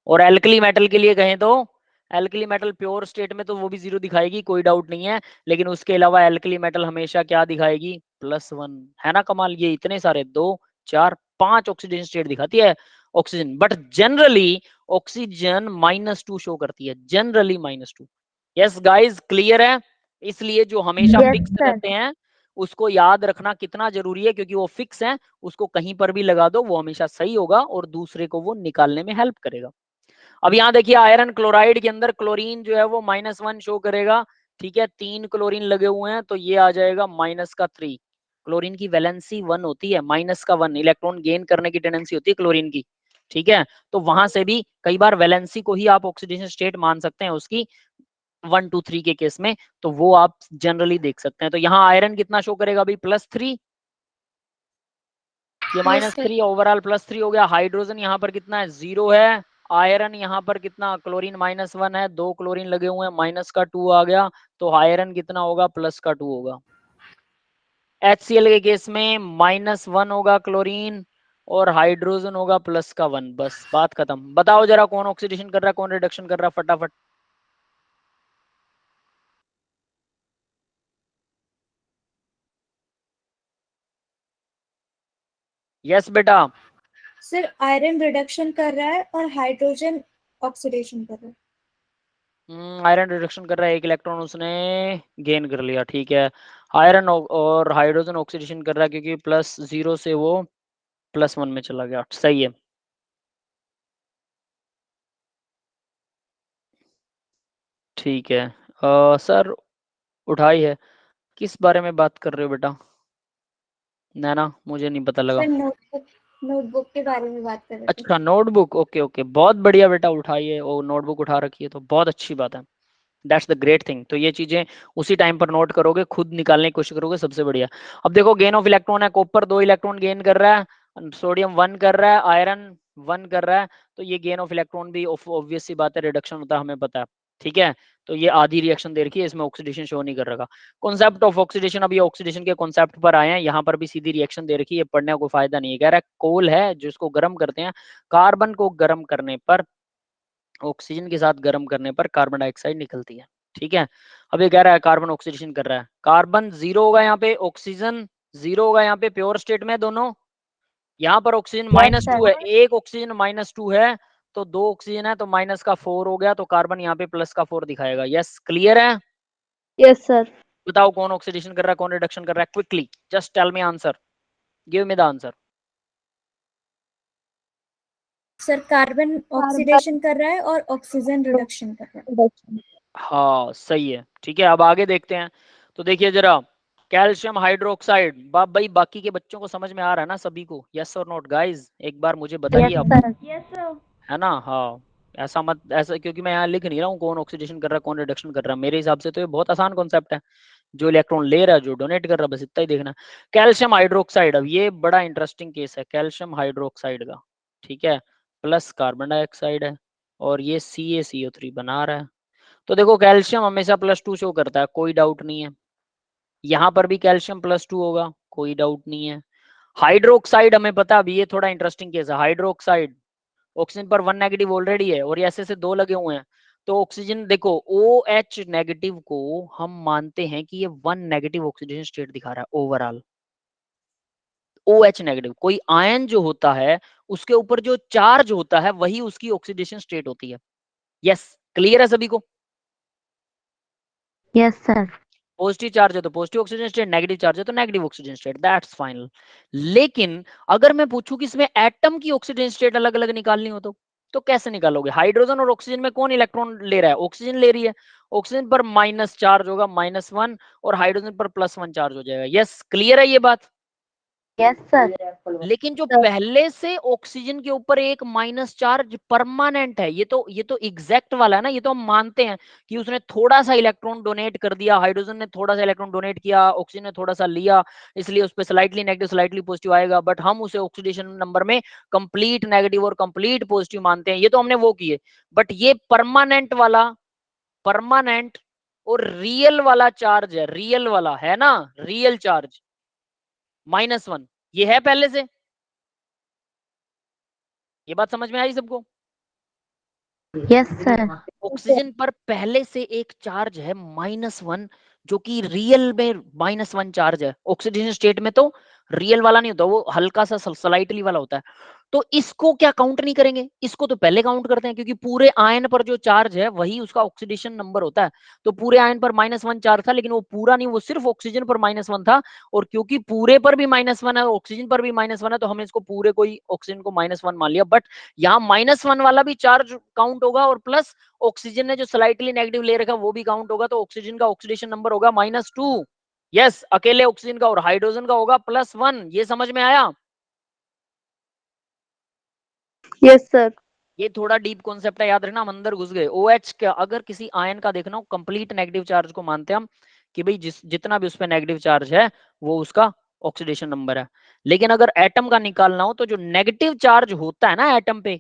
और एल्कली मेटल के लिए कहें तो एल्कली मेटल प्योर स्टेट में तो वो भी 0 दिखाएगी, कोई डाउट नहीं है, लेकिन उसके अलावा एल्कली मेटल हमेशा क्या दिखाएगी, +1। है ना कमाल, ये इतने सारे 2 4 5 ऑक्सीडेशन स्टेट दिखाती है oxygen. But generally oxygen -2 show करती है, जनरली -2। यस गाइस, क्लियर है? इसलिए जो हमेशा Yes, फिक्स sir. रहते हैं उसको याद रखना कितना जरूरी है, क्योंकि वो फिक्स है, उसको कहीं पर भी लगा दो वो हमेशा सही होगा और दूसरे को वो निकालने में हेल्प करेगा। अब यहाँ देखिए आयरन क्लोराइड के अंदर क्लोरीन जो है वो -1 शो करेगा। ठीक है, 3 क्लोरीन लगे हुए हैं तो ये आ जाएगा -3। क्लोरीन की वैलेंसी 1 होती है, -1 इलेक्ट्रॉन गेन करने की टेंडेंसी होती है क्लोरीन की। ठीक है, तो वहां से भी कई बार वैलेंसी को ही आप ऑक्सीडेशन स्टेट मान सकते हैं उसकी 1 2 3 के केस में, तो वो आप जनरली देख सकते हैं। तो यहाँ आयरन कितना शो करेगा अभी, +3, ये Yes, sir. -3 ओवरऑल +3 हो गया। हाइड्रोजन यहाँ पर कितना है, 0 है। आयरन यहाँ पर कितना, क्लोरीन -1 है, 2 क्लोरीन लगे हुए हैं, -2 आ गया, तो आयरन कितना होगा, +2 होगा। HCl के केस में -1 होगा क्लोरीन और हाइड्रोजन होगा +1। बस बात खत्म। बताओ जरा कौन ऑक्सीडेशन कर रहा है, कौन रिडक्शन कर रहा है, फटाफट। यस बेटा। सर आयरन रिडक्शन कर रहा है और हाइड्रोजन ऑक्सीडेशन कर रहा है। आयरन रिडक्शन कर रहा है, 1 इलेक्ट्रॉन उसने गेन कर लिया। ठीक है, आयरन और हाइड्रोजन ऑक्सीडेशन कर रहा है क्योंकि +0 से वो +1 में चला गया। सही है। ठीक है, सर उठाई है, किस बारे में बात कर रहे हो बेटा? नैना, मुझे नहीं पता लगा। सर नोटबुक के बारे में बात कर रहे थे। अच्छा, नोटबुक, ओके ओके, बहुत बढ़िया बेटा, उठाई है वो नोटबुक, उठा रखी है तो बहुत अच्छी बात है। That's the great thing. तो ये चीजें उसी टाइम पर नोट करोगे, खुद निकालने की कोशिश करोगे, सबसे बढ़िया। अब देखो गेन ऑफ इलेक्ट्रॉन है, कॉपर 2 इलेक्ट्रॉन गेन कर रहा है, सोडियम 1 कर रहा है, आयरन 1 कर रहा है, तो ये गेन ऑफ इलेक्ट्रॉन भी ऑब्वियस सी बात है रिडक्शन होता है, हमें पता है। ठीक है, तो ये आधी रिएक्शन दे रखी है, इसमें ऑक्सीडेशन शो नहीं कर रहा। कॉन्सेप्ट ऑफ ऑक्सीडेशन, अब ये ऑक्सीडेशन के कॉन्सेप्ट पर आए हैं, यहाँ पर भी सीधी रिएक्शन दे रखी है, पढ़ने का कोई फायदा नहीं है। कह रहा है कोल है जिसको गर्म करते हैं, कार्बन को गर्म करने पर, ऑक्सीजन के साथ गर्म करने पर कार्बन डाइऑक्साइड निकलती है। ठीक है, अब ये कह रहा है कार्बन ऑक्सीडेशन कर रहा है, कार्बन 0 होगा यहाँ पे, ऑक्सीजन 0 होगा यहाँ पे, प्योर स्टेट में दोनों। यहाँ पर ऑक्सीजन Yes, sir. -2 है, एक ऑक्सीजन -2 है, तो 2 ऑक्सीजन है तो -4 हो गया, तो कार्बन यहाँ पे +4 दिखाएगा। यस, क्लियर है? Yes, sir. बताओ कौन ऑक्सीडेशन कर रहा है, कौन रिडक्शन कर रहा है, quickly just tell me answer, give me the answer. Sir carbon oxidation कर रहा है और ऑक्सीजन रिडक्शन कर रहा है। हाँ सही है। ठीक है, अब आगे देखते हैं। तो देखिए जरा, कैल्शियम हाइड्रोक्साइड, भाई बाकी के बच्चों को समझ में आ रहा है ना सभी को? यस और नोट गाइस, एक बार मुझे बताइए Yes, आप। sir. Yes, sir. है ना? हाँ, ऐसा मत, ऐसा क्योंकि मैं यहाँ लिख नहीं रहा हूँ कौन ऑक्सीडेशन कर रहा है कौन रिडक्शन कर रहा है, मेरे हिसाब से तो ये बहुत आसान कॉन्सेप्ट है, जो इलेक्ट्रॉन ले रहा है जो डोनेट कर रहा है, बस इतना ही देखना। कैल्शियम हाइड्रोक्साइड, अब ये बड़ा इंटरेस्टिंग केस है कैल्शियम हाइड्रोक्साइड का। ठीक है, प्लस कार्बन डाइऑक्साइड है और ये CaCO3 बना रहा है। तो देखो कैल्शियम हमेशा +2 शो करता है, कोई डाउट नहीं है। यहाँ पर भी कैल्शियम +2 होगा, कोई डाउट नहीं है। हाइड्रोक्साइड हमें पता, अभी ये थोड़ा इंटरेस्टिंग केस है। हाइड्रोक्साइड, ऑक्सीजन पर 1 नेगेटिव ऑलरेडी है और ऐसे से 2 लगे हुए हैं, तो ऑक्सीजन देखो OH नेगेटिव को हम मानते हैं कि ये 1 नेगेटिव ऑक्सीडेशन स्टेट दिखा रहा है ओवरऑल। OH नेगेटिव, कोई आयन जो होता है उसके ऊपर जो चार्ज होता है वही उसकी ऑक्सीडेशन स्टेट होती है। यस, क्लियर है सभी को? Yes, sir. पॉजिटिव चार्ज है तो positive oxygen state, negative charge है तो negative oxygen state, that's final. लेकिन अगर मैं पूछूं कि इसमें एटम की ऑक्सीजन स्टेट अलग अलग निकालनी हो तो कैसे निकालोगे? हाइड्रोजन और ऑक्सीजन में कौन इलेक्ट्रॉन ले रहा है? ऑक्सीजन ले रही है, ऑक्सीजन पर माइनस चार्ज होगा -1 और हाइड्रोजन पर +1 चार्ज हो जाएगा। यस, क्लियर है ये बात? Yes, sir. लेकिन जो Sir. पहले से ऑक्सीजन के ऊपर एक माइनस चार्ज परमानेंट है, ये तो एग्जैक्ट वाला है ना, ये तो हम मानते हैं कि उसने थोड़ा सा इलेक्ट्रॉन डोनेट कर दिया, हाइड्रोजन ने थोड़ा सा इलेक्ट्रॉन डोनेट किया, ऑक्सीजन ने थोड़ा सा लिया, इसलिए उस पर स्लाइटली नेगेटिव स्लाइटली पॉजिटिव आएगा, बट हम उसे ऑक्सीडेशन नंबर में कंप्लीट नेगेटिव और कंप्लीट पॉजिटिव मानते हैं, ये तो हमने वो किए। बट ये परमानेंट वाला, परमानेंट और रियल वाला चार्ज है, रियल वाला है ना, रियल चार्ज -1 ये है पहले से, ये बात समझ में आई सबको? Yes sir. ऑक्सीजन पर पहले से एक चार्ज है -1 जो कि रियल में -1 चार्ज है। ऑक्सीडेशन स्टेट में तो रियल वाला नहीं होता, वो हल्का सा स्लाइटली वाला होता है। तो इसको क्या काउंट नहीं करेंगे? इसको तो पहले काउंट करते हैं क्योंकि पूरे आयन पर जो चार्ज है वही उसका ऑक्सीडेशन नंबर होता है। तो पूरे आयन पर -1 चार्ज था, लेकिन वो पूरा नहीं, वो सिर्फ ऑक्सीजन पर -1 था। और क्योंकि पूरे पर भी -1 है, ऑक्सीजन पर भी -1 है, तो हमने इसको पूरे को ही ऑक्सीजन को -1 मान लिया। बट यहाँ -1 वाला भी चार्ज काउंट होगा और प्लस ऑक्सीजन ने जो स्लाइटली नेगेटिव ले रखा वो भी काउंट होगा। तो ऑक्सीजन का ऑक्सीडेशन नंबर होगा -2। यस, अकेले ऑक्सीजन का, और हाइड्रोजन का होगा +1। ये समझ में आया? Yes sir. ये थोड़ा डीप कॉन्सेप्ट है, याद रखना, हम अंदर घुस गए। OH का अगर किसी आयन का देखना हो, कंप्लीट नेगेटिव चार्ज को मानते हैं हम कि भाई जितना भी उस पर नेगेटिव चार्ज है वो उसका ऑक्सीडेशन नंबर है। लेकिन अगर एटम का निकालना हो तो जो नेगेटिव चार्ज होता है ना एटम पे,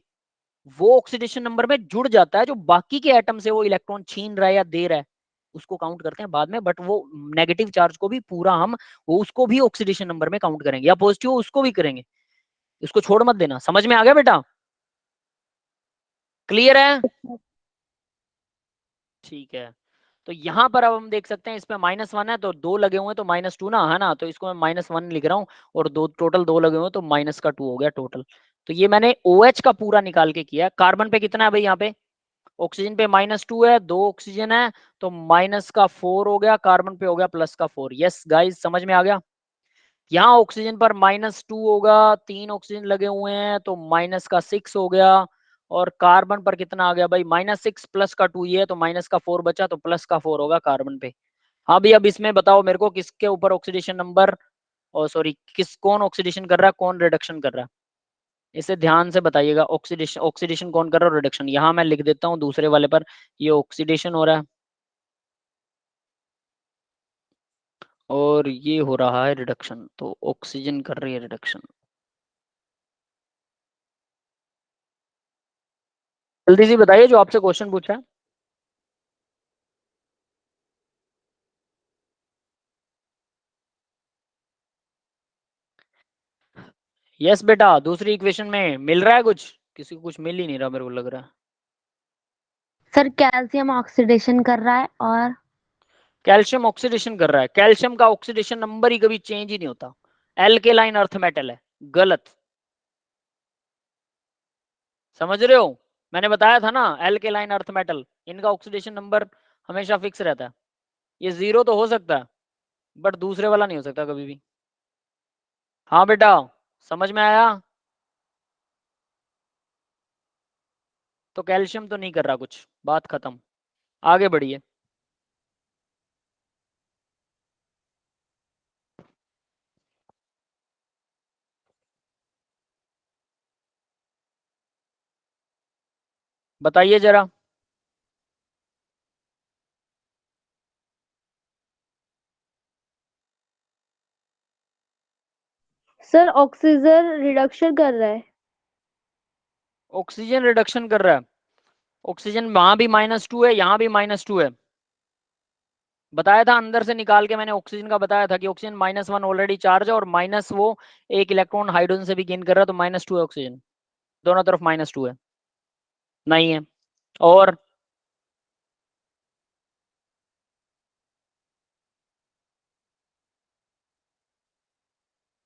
वो ऑक्सीडेशन नंबर में जुड़ जाता है। जो बाकी के एटम से वो इलेक्ट्रॉन छीन रहा है या दे रहा है उसको काउंट करते हैं बाद में, बट वो नेगेटिव चार्ज को भी पूरा हम वो उसको भी ऑक्सीडेशन नंबर में काउंट करेंगे, या पॉजिटिव उसको भी करेंगे। उसको छोड़ मत देना। समझ में आ गया बेटा? क्लियर है? ठीक है। तो यहाँ पर अब हम देख सकते हैं इस पे -1 है तो 2 लगे हुए हैं तो -2 ना, है ना? तो इसको मैं -1 लिख रहा हूँ और टोटल 2 लगे हुए हैं तो -2 हो गया टोटल। तो ये मैंने OH का पूरा निकाल के किया। कार्बन पे कितना है भाई? यहाँ पे ऑक्सीजन पे -2 है, 2 ऑक्सीजन है तो -4 हो गया, कार्बन पे हो गया +4। यस गाइस, समझ में आ गया? यहाँ ऑक्सीजन पर -2 होगा, 3 ऑक्सीजन लगे हुए हैं तो -6 हो गया। और कार्बन पर कितना आ गया भाई? -6 +2 ये है तो -4 बचा तो +4 होगा कार्बन पे। हाँ भाई, अब इसमें बताओ मेरे को किसके ऊपर ऑक्सीडेशन नंबर, और सॉरी कौन ऑक्सीडेशन कर रहा है, कौन रिडक्शन कर रहा है? इसे ध्यान से बताइएगा। ऑक्सीडेशन ऑक्सीडेशन कौन कर रहा है, रिडक्शन? यहाँ मैं लिख देता हूँ दूसरे वाले पर ये ऑक्सीडेशन हो रहा है और ये हो रहा है रिडक्शन। तो ऑक्सीजन कर रही है रिडक्शन। जल्दी से बताइए जो आपसे क्वेश्चन पूछा है। यस बेटा, दूसरी इक्वेशन में मिल रहा है कुछ? किसी को कुछ मिल ही नहीं रहा मेरे को लग रहा है। सर कैल्शियम ऑक्सीडेशन कर रहा है और कैल्शियम ऑक्सीडेशन कर रहा है। कैल्शियम का ऑक्सीडेशन नंबर ही कभी चेंज ही नहीं होता। एल्केलाइन अर्थ मेटल है। गलत। समझ रहे हो? मैंने बताया था ना, एल्केलाइन अर्थ मेटल, इनका ऑक्सीडेशन नंबर हमेशा फिक्स रहता है। ये 0 तो हो सकता है बट दूसरे वाला नहीं हो सकता कभी भी। हाँ बेटा, समझ में आया? तो कैल्शियम तो नहीं कर रहा कुछ, बात खत्म। आगे बढ़िए। बताइए जरा। सर ऑक्सीजन रिडक्शन कर रहा है। ऑक्सीजन रिडक्शन कर रहा है। ऑक्सीजन वहां भी -2 है, यहाँ भी -2 है। बताया था अंदर से निकाल के मैंने ऑक्सीजन का, बताया था कि ऑक्सीजन -1 ऑलरेडी चार्ज है और माइनस वो एक इलेक्ट्रॉन हाइड्रोजन से भी गेन कर रहा है तो -2 है ऑक्सीजन। दोनों तरफ -2 है। नहीं है। और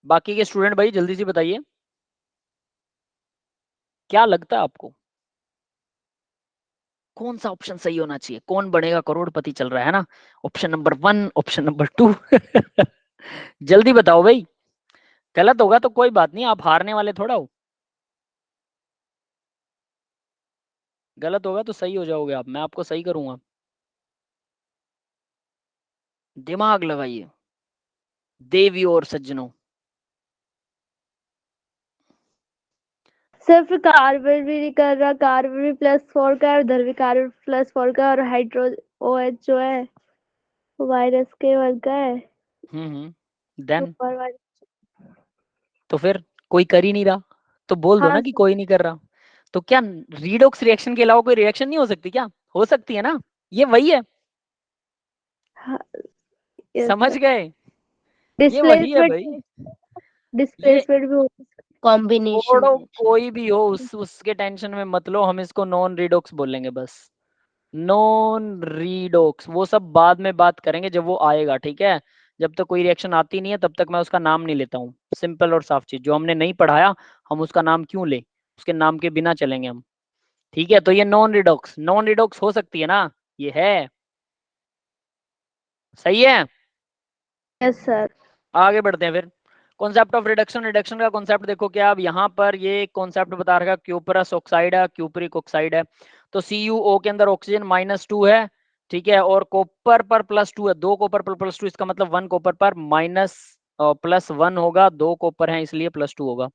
बाकी के स्टूडेंट भाई जल्दी से बताइए क्या लगता है आपको, कौन सा ऑप्शन सही होना चाहिए? कौन बनेगा करोड़पति चल रहा है ना? Option number 1, option number 2? जल्दी बताओ भाई। गलत होगा तो कोई बात नहीं, आप हारने वाले थोड़ा हो। गलत होगा तो सही हो जाओगे आप, मैं आपको सही करूंगा। दिमाग लगाइए देवियों और सज्जनों। सिर्फ कार्बन भी नहीं कर रहा, कार्बन भी +4 का है और इधर भी कार्बन +4 का है और हाइड्रो OH जो है वो -1 का है। देन ऊपर वाले। तो फिर कोई कर ही नहीं रहा, तो बोल दो हाँ ना कि कोई नहीं कर रहा। तो क्या रीडॉक्स रिएक्शन के अलावा कोई रिएक्शन नहीं हो सकती क्या? हो सकती है ना? ये वही है। हाँ, yes समझ sir। गए? ये वही है भाई। डिस्प्लेसमेंट डिस्प्लेसमेंट भी हो सकता कॉम्बिनेशन छोड़ो कोई भी हो, उसके टेंशन में मत लो, हम इसको नॉन रिडॉक्स बोलेंगे बस। नॉन रिडॉक्स वो सब बाद में बात करेंगे जब वो आएगा, ठीक है। जब तक कोई रिएक्शन आती नहीं है तब तक मैं उसका नाम नहीं लेता हूँ। सिंपल और साफ चीज, जो हमने नहीं पढ़ाया हम उसका नाम क्यों ले, उसके नाम के बिना चलेंगे हम, ठीक है। तो ये नॉन रिडॉक्स हो सकती है ना, ये है, सही है। है। Yes sir. आगे बढ़ते हैं फिर। कॉन्सेप्ट ऑफ रिडक्शन, रिडक्शन का कॉन्सेप्ट देखो क्या, अब यहाँ पर ये कॉन्सेप्ट बता रखा है, क्यूपरस ऑक्साइड है, क्यूपरिक ऑक्साइड है। तो CuO के अंदर ऑक्सीजन -2 है, ठीक है, और कॉपर पर +2 है, 2 कॉपर पर +2, इसका मतलब 1 कॉपर पर +1 होगा, 2 कॉपर है इसलिए +2 होगा,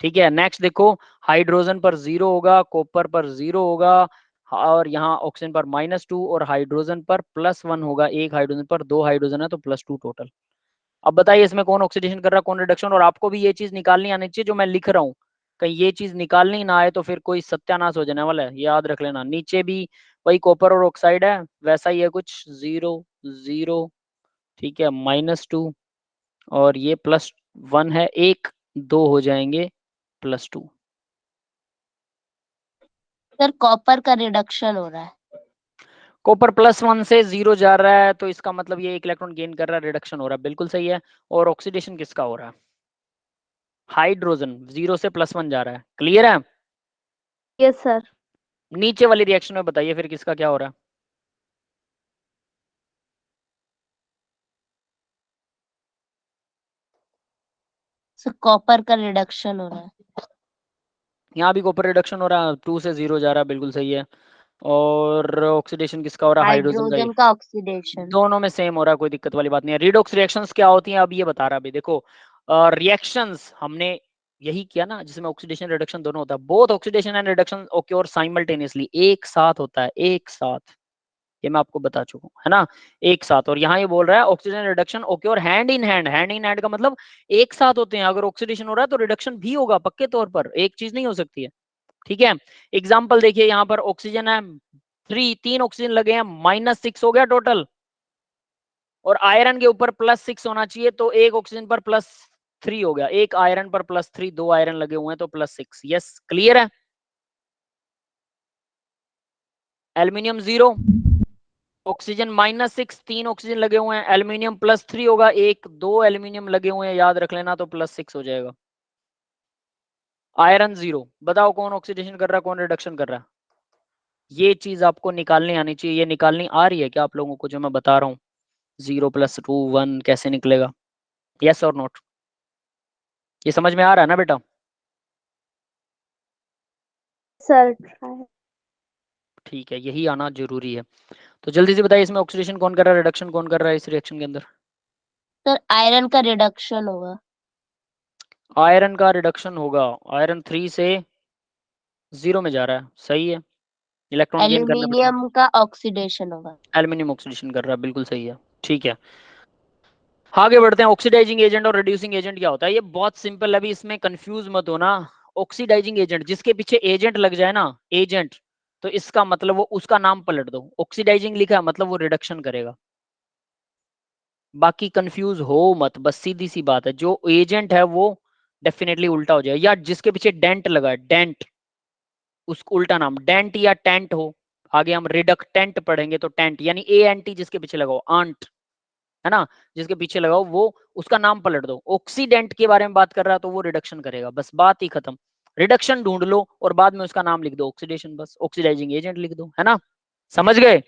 ठीक है। नेक्स्ट देखो, हाइड्रोजन पर 0 होगा, कॉपर पर 0 होगा, और यहाँ ऑक्सीजन पर -2 और हाइड्रोजन पर +1 होगा, एक हाइड्रोजन पर 2 हाइड्रोजन है तो +2 टोटल। अब बताइए इसमें कौन ऑक्सीडेशन कर रहा है, कौन रिडक्शन, और आपको भी ये चीज निकालनी आनी चाहिए जो मैं लिख रहा हूँ। कहीं ये चीज निकालनी ना आए तो फिर कोई सत्यानाश हो जाने वाला है, याद रख लेना। नीचे भी वही कॉपर और ऑक्साइड है, वैसा ही है कुछ, 0 0, ठीक है, -2, और ये +1 है, 1 2 हो जाएंगे +2। सर कॉपर का रिडक्शन हो रहा है। कॉपर +1 से 0 जा रहा है तो इसका मतलब ये 1 इलेक्ट्रॉन गेन कर रहा है, रिडक्शन हो रहा है, बिल्कुल सही है। और ऑक्सीडेशन किसका हो रहा है, हाइड्रोजन 0 से +1 जा रहा है, क्लियर है। Yes sir. नीचे वाली रिएक्शन में बताइए फिर किसका क्या हो रहा है। सर कॉपर का रिडक्शन हो रहा है। यहाँ भी कॉपर रिडक्शन हो रहा है, 2 से 0 जा रहा है, बिल्कुल सही है। और ऑक्सीडेशन किसका हो रहा है, हाइड्रोजन का ही। हाइड्रोजन का ऑक्सीडेशन। दोनों में सेम हो रहा है, कोई दिक्कत वाली बात नहीं है। रिडॉक्स रिएक्शंस क्या होती हैं अब ये बता रहा है। अभी देखो रिएक्शंस हमने यही किया ना जिसमें ऑक्सीडेशन रिडक्शन दोनों होता है, both oxidation and reduction occur simultaneously, एक साथ होता है, एक साथ, ये मैं आपको बता चुका हूँ, है ना, एक साथ। और यहाँ ये बोल रहा है oxygen reduction occur hand in hand, hand in hand का मतलब एक साथ होते हैं, अगर ऑक्सीडेशन हो रहा है तो रिडक्शन भी होगा पक्के तौर पर, एक चीज नहीं हो सकती है, ठीक है। एग्जाम्पल देखिए, यहाँ पर ऑक्सीजन है 3 ऑक्सीजन लगे हैं, -6 हो गया टोटल, और आयरन के ऊपर +6 होना चाहिए, तो एक ऑक्सीजन पर +3 हो गया, एक आयरन पर +3, 2 आयरन लगे हुए हैं तो +6। यस क्लियर है। एल्यूमिनियम 0, ऑक्सीजन -6, 3 ऑक्सीजन लगे हुए हैं, एल्यूमिनियम +3 होगा, एक 2 एल्यूमिनियम लगे हुए हैं, याद रख लेना, तो +6 हो जाएगा। आयरन 0, बताओ कौन ऑक्सीडेशन कर रहा है, कौन रिडक्शन कर रहा है, ये चीज आपको निकालनी आनी चाहिए। ये निकालनी आ रही है क्या आप लोगों को जो मैं बता रहा हूँ, 0 + 2 1 कैसे निकलेगा, यस और नोट, ये समझ में आ रहा है ना बेटा। सर ठीक है, यही आना जरूरी है। तो जल्दी से बताइए इसमें ऑक्सीडेशन कौन कर रहा है, रिडक्शन कौन कर रहा है इस रिएक्शन के अंदर। सर आयरन का रिडक्शन होगा। आयरन का रिडक्शन होगा, आयरन 3 से 0 में जा रहा है, सही है, इलेक्ट्रॉन गेन करना बेटा। एल्यूमिनियम का ऑक्सीडेशन होगा। एल्यूमिनियम ऑक्सीडेशन कर रहा है, बिल्कुल सही है, ठीक है। आगे बढ़ते हैं, ऑक्सीडाइजिंग एजेंट और रिड्यूसिंग एजेंट क्या होता है, ये बहुत सिंपल है, अभी इसमें कंफ्यूज मत होना। ऑक्सीडाइजिंग एजेंट जिसके पीछे एजेंट लग जाए ना, एजेंट, तो इसका मतलब वो उसका नाम पलट दो, ऑक्सीडाइजिंग लिखा है मतलब वो रिडक्शन करेगा, बाकी कंफ्यूज हो मत, बस सीधी सी बात है, जो एजेंट है वो डेफिनेटली उल्टा हो जाए, या जिसके पीछे डेंट लगा है, डेंट, उसका उल्टा नाम डेंट या टेंट हो, आगे हम रिडक्टेंट पढ़ेंगे तो टेंट यानी ANT जिसके पीछे लगाओ, आंट, है ना, जिसके पीछे लगाओ वो उसका नाम पलट दो। ऑक्सीडेंट के बारे में बात कर रहा है तो वो रिडक्शन करेगा, बस बात ही खत्म। रिडक्शन ढूंढ लो और बाद में उसका नाम लिख दो ऑक्सीडेशन, बस ऑक्सीडाइजिंग एजेंट लिख दो, है ना, समझ गए,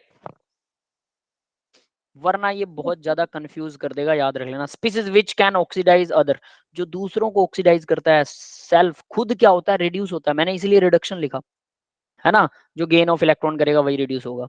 वरना ये बहुत ज्यादा कंफ्यूज कर देगा, याद रख लेना। Species which can oxidise other, जो दूसरों को ऑक्सीडाइज करता है, सेल्फ खुद क्या होता है, रिड्यूस होता है, मैंने इसीलिए रिडक्शन लिखा, है ना, जो गेन ऑफ इलेक्ट्रॉन करेगा वही रिड्यूस होगा।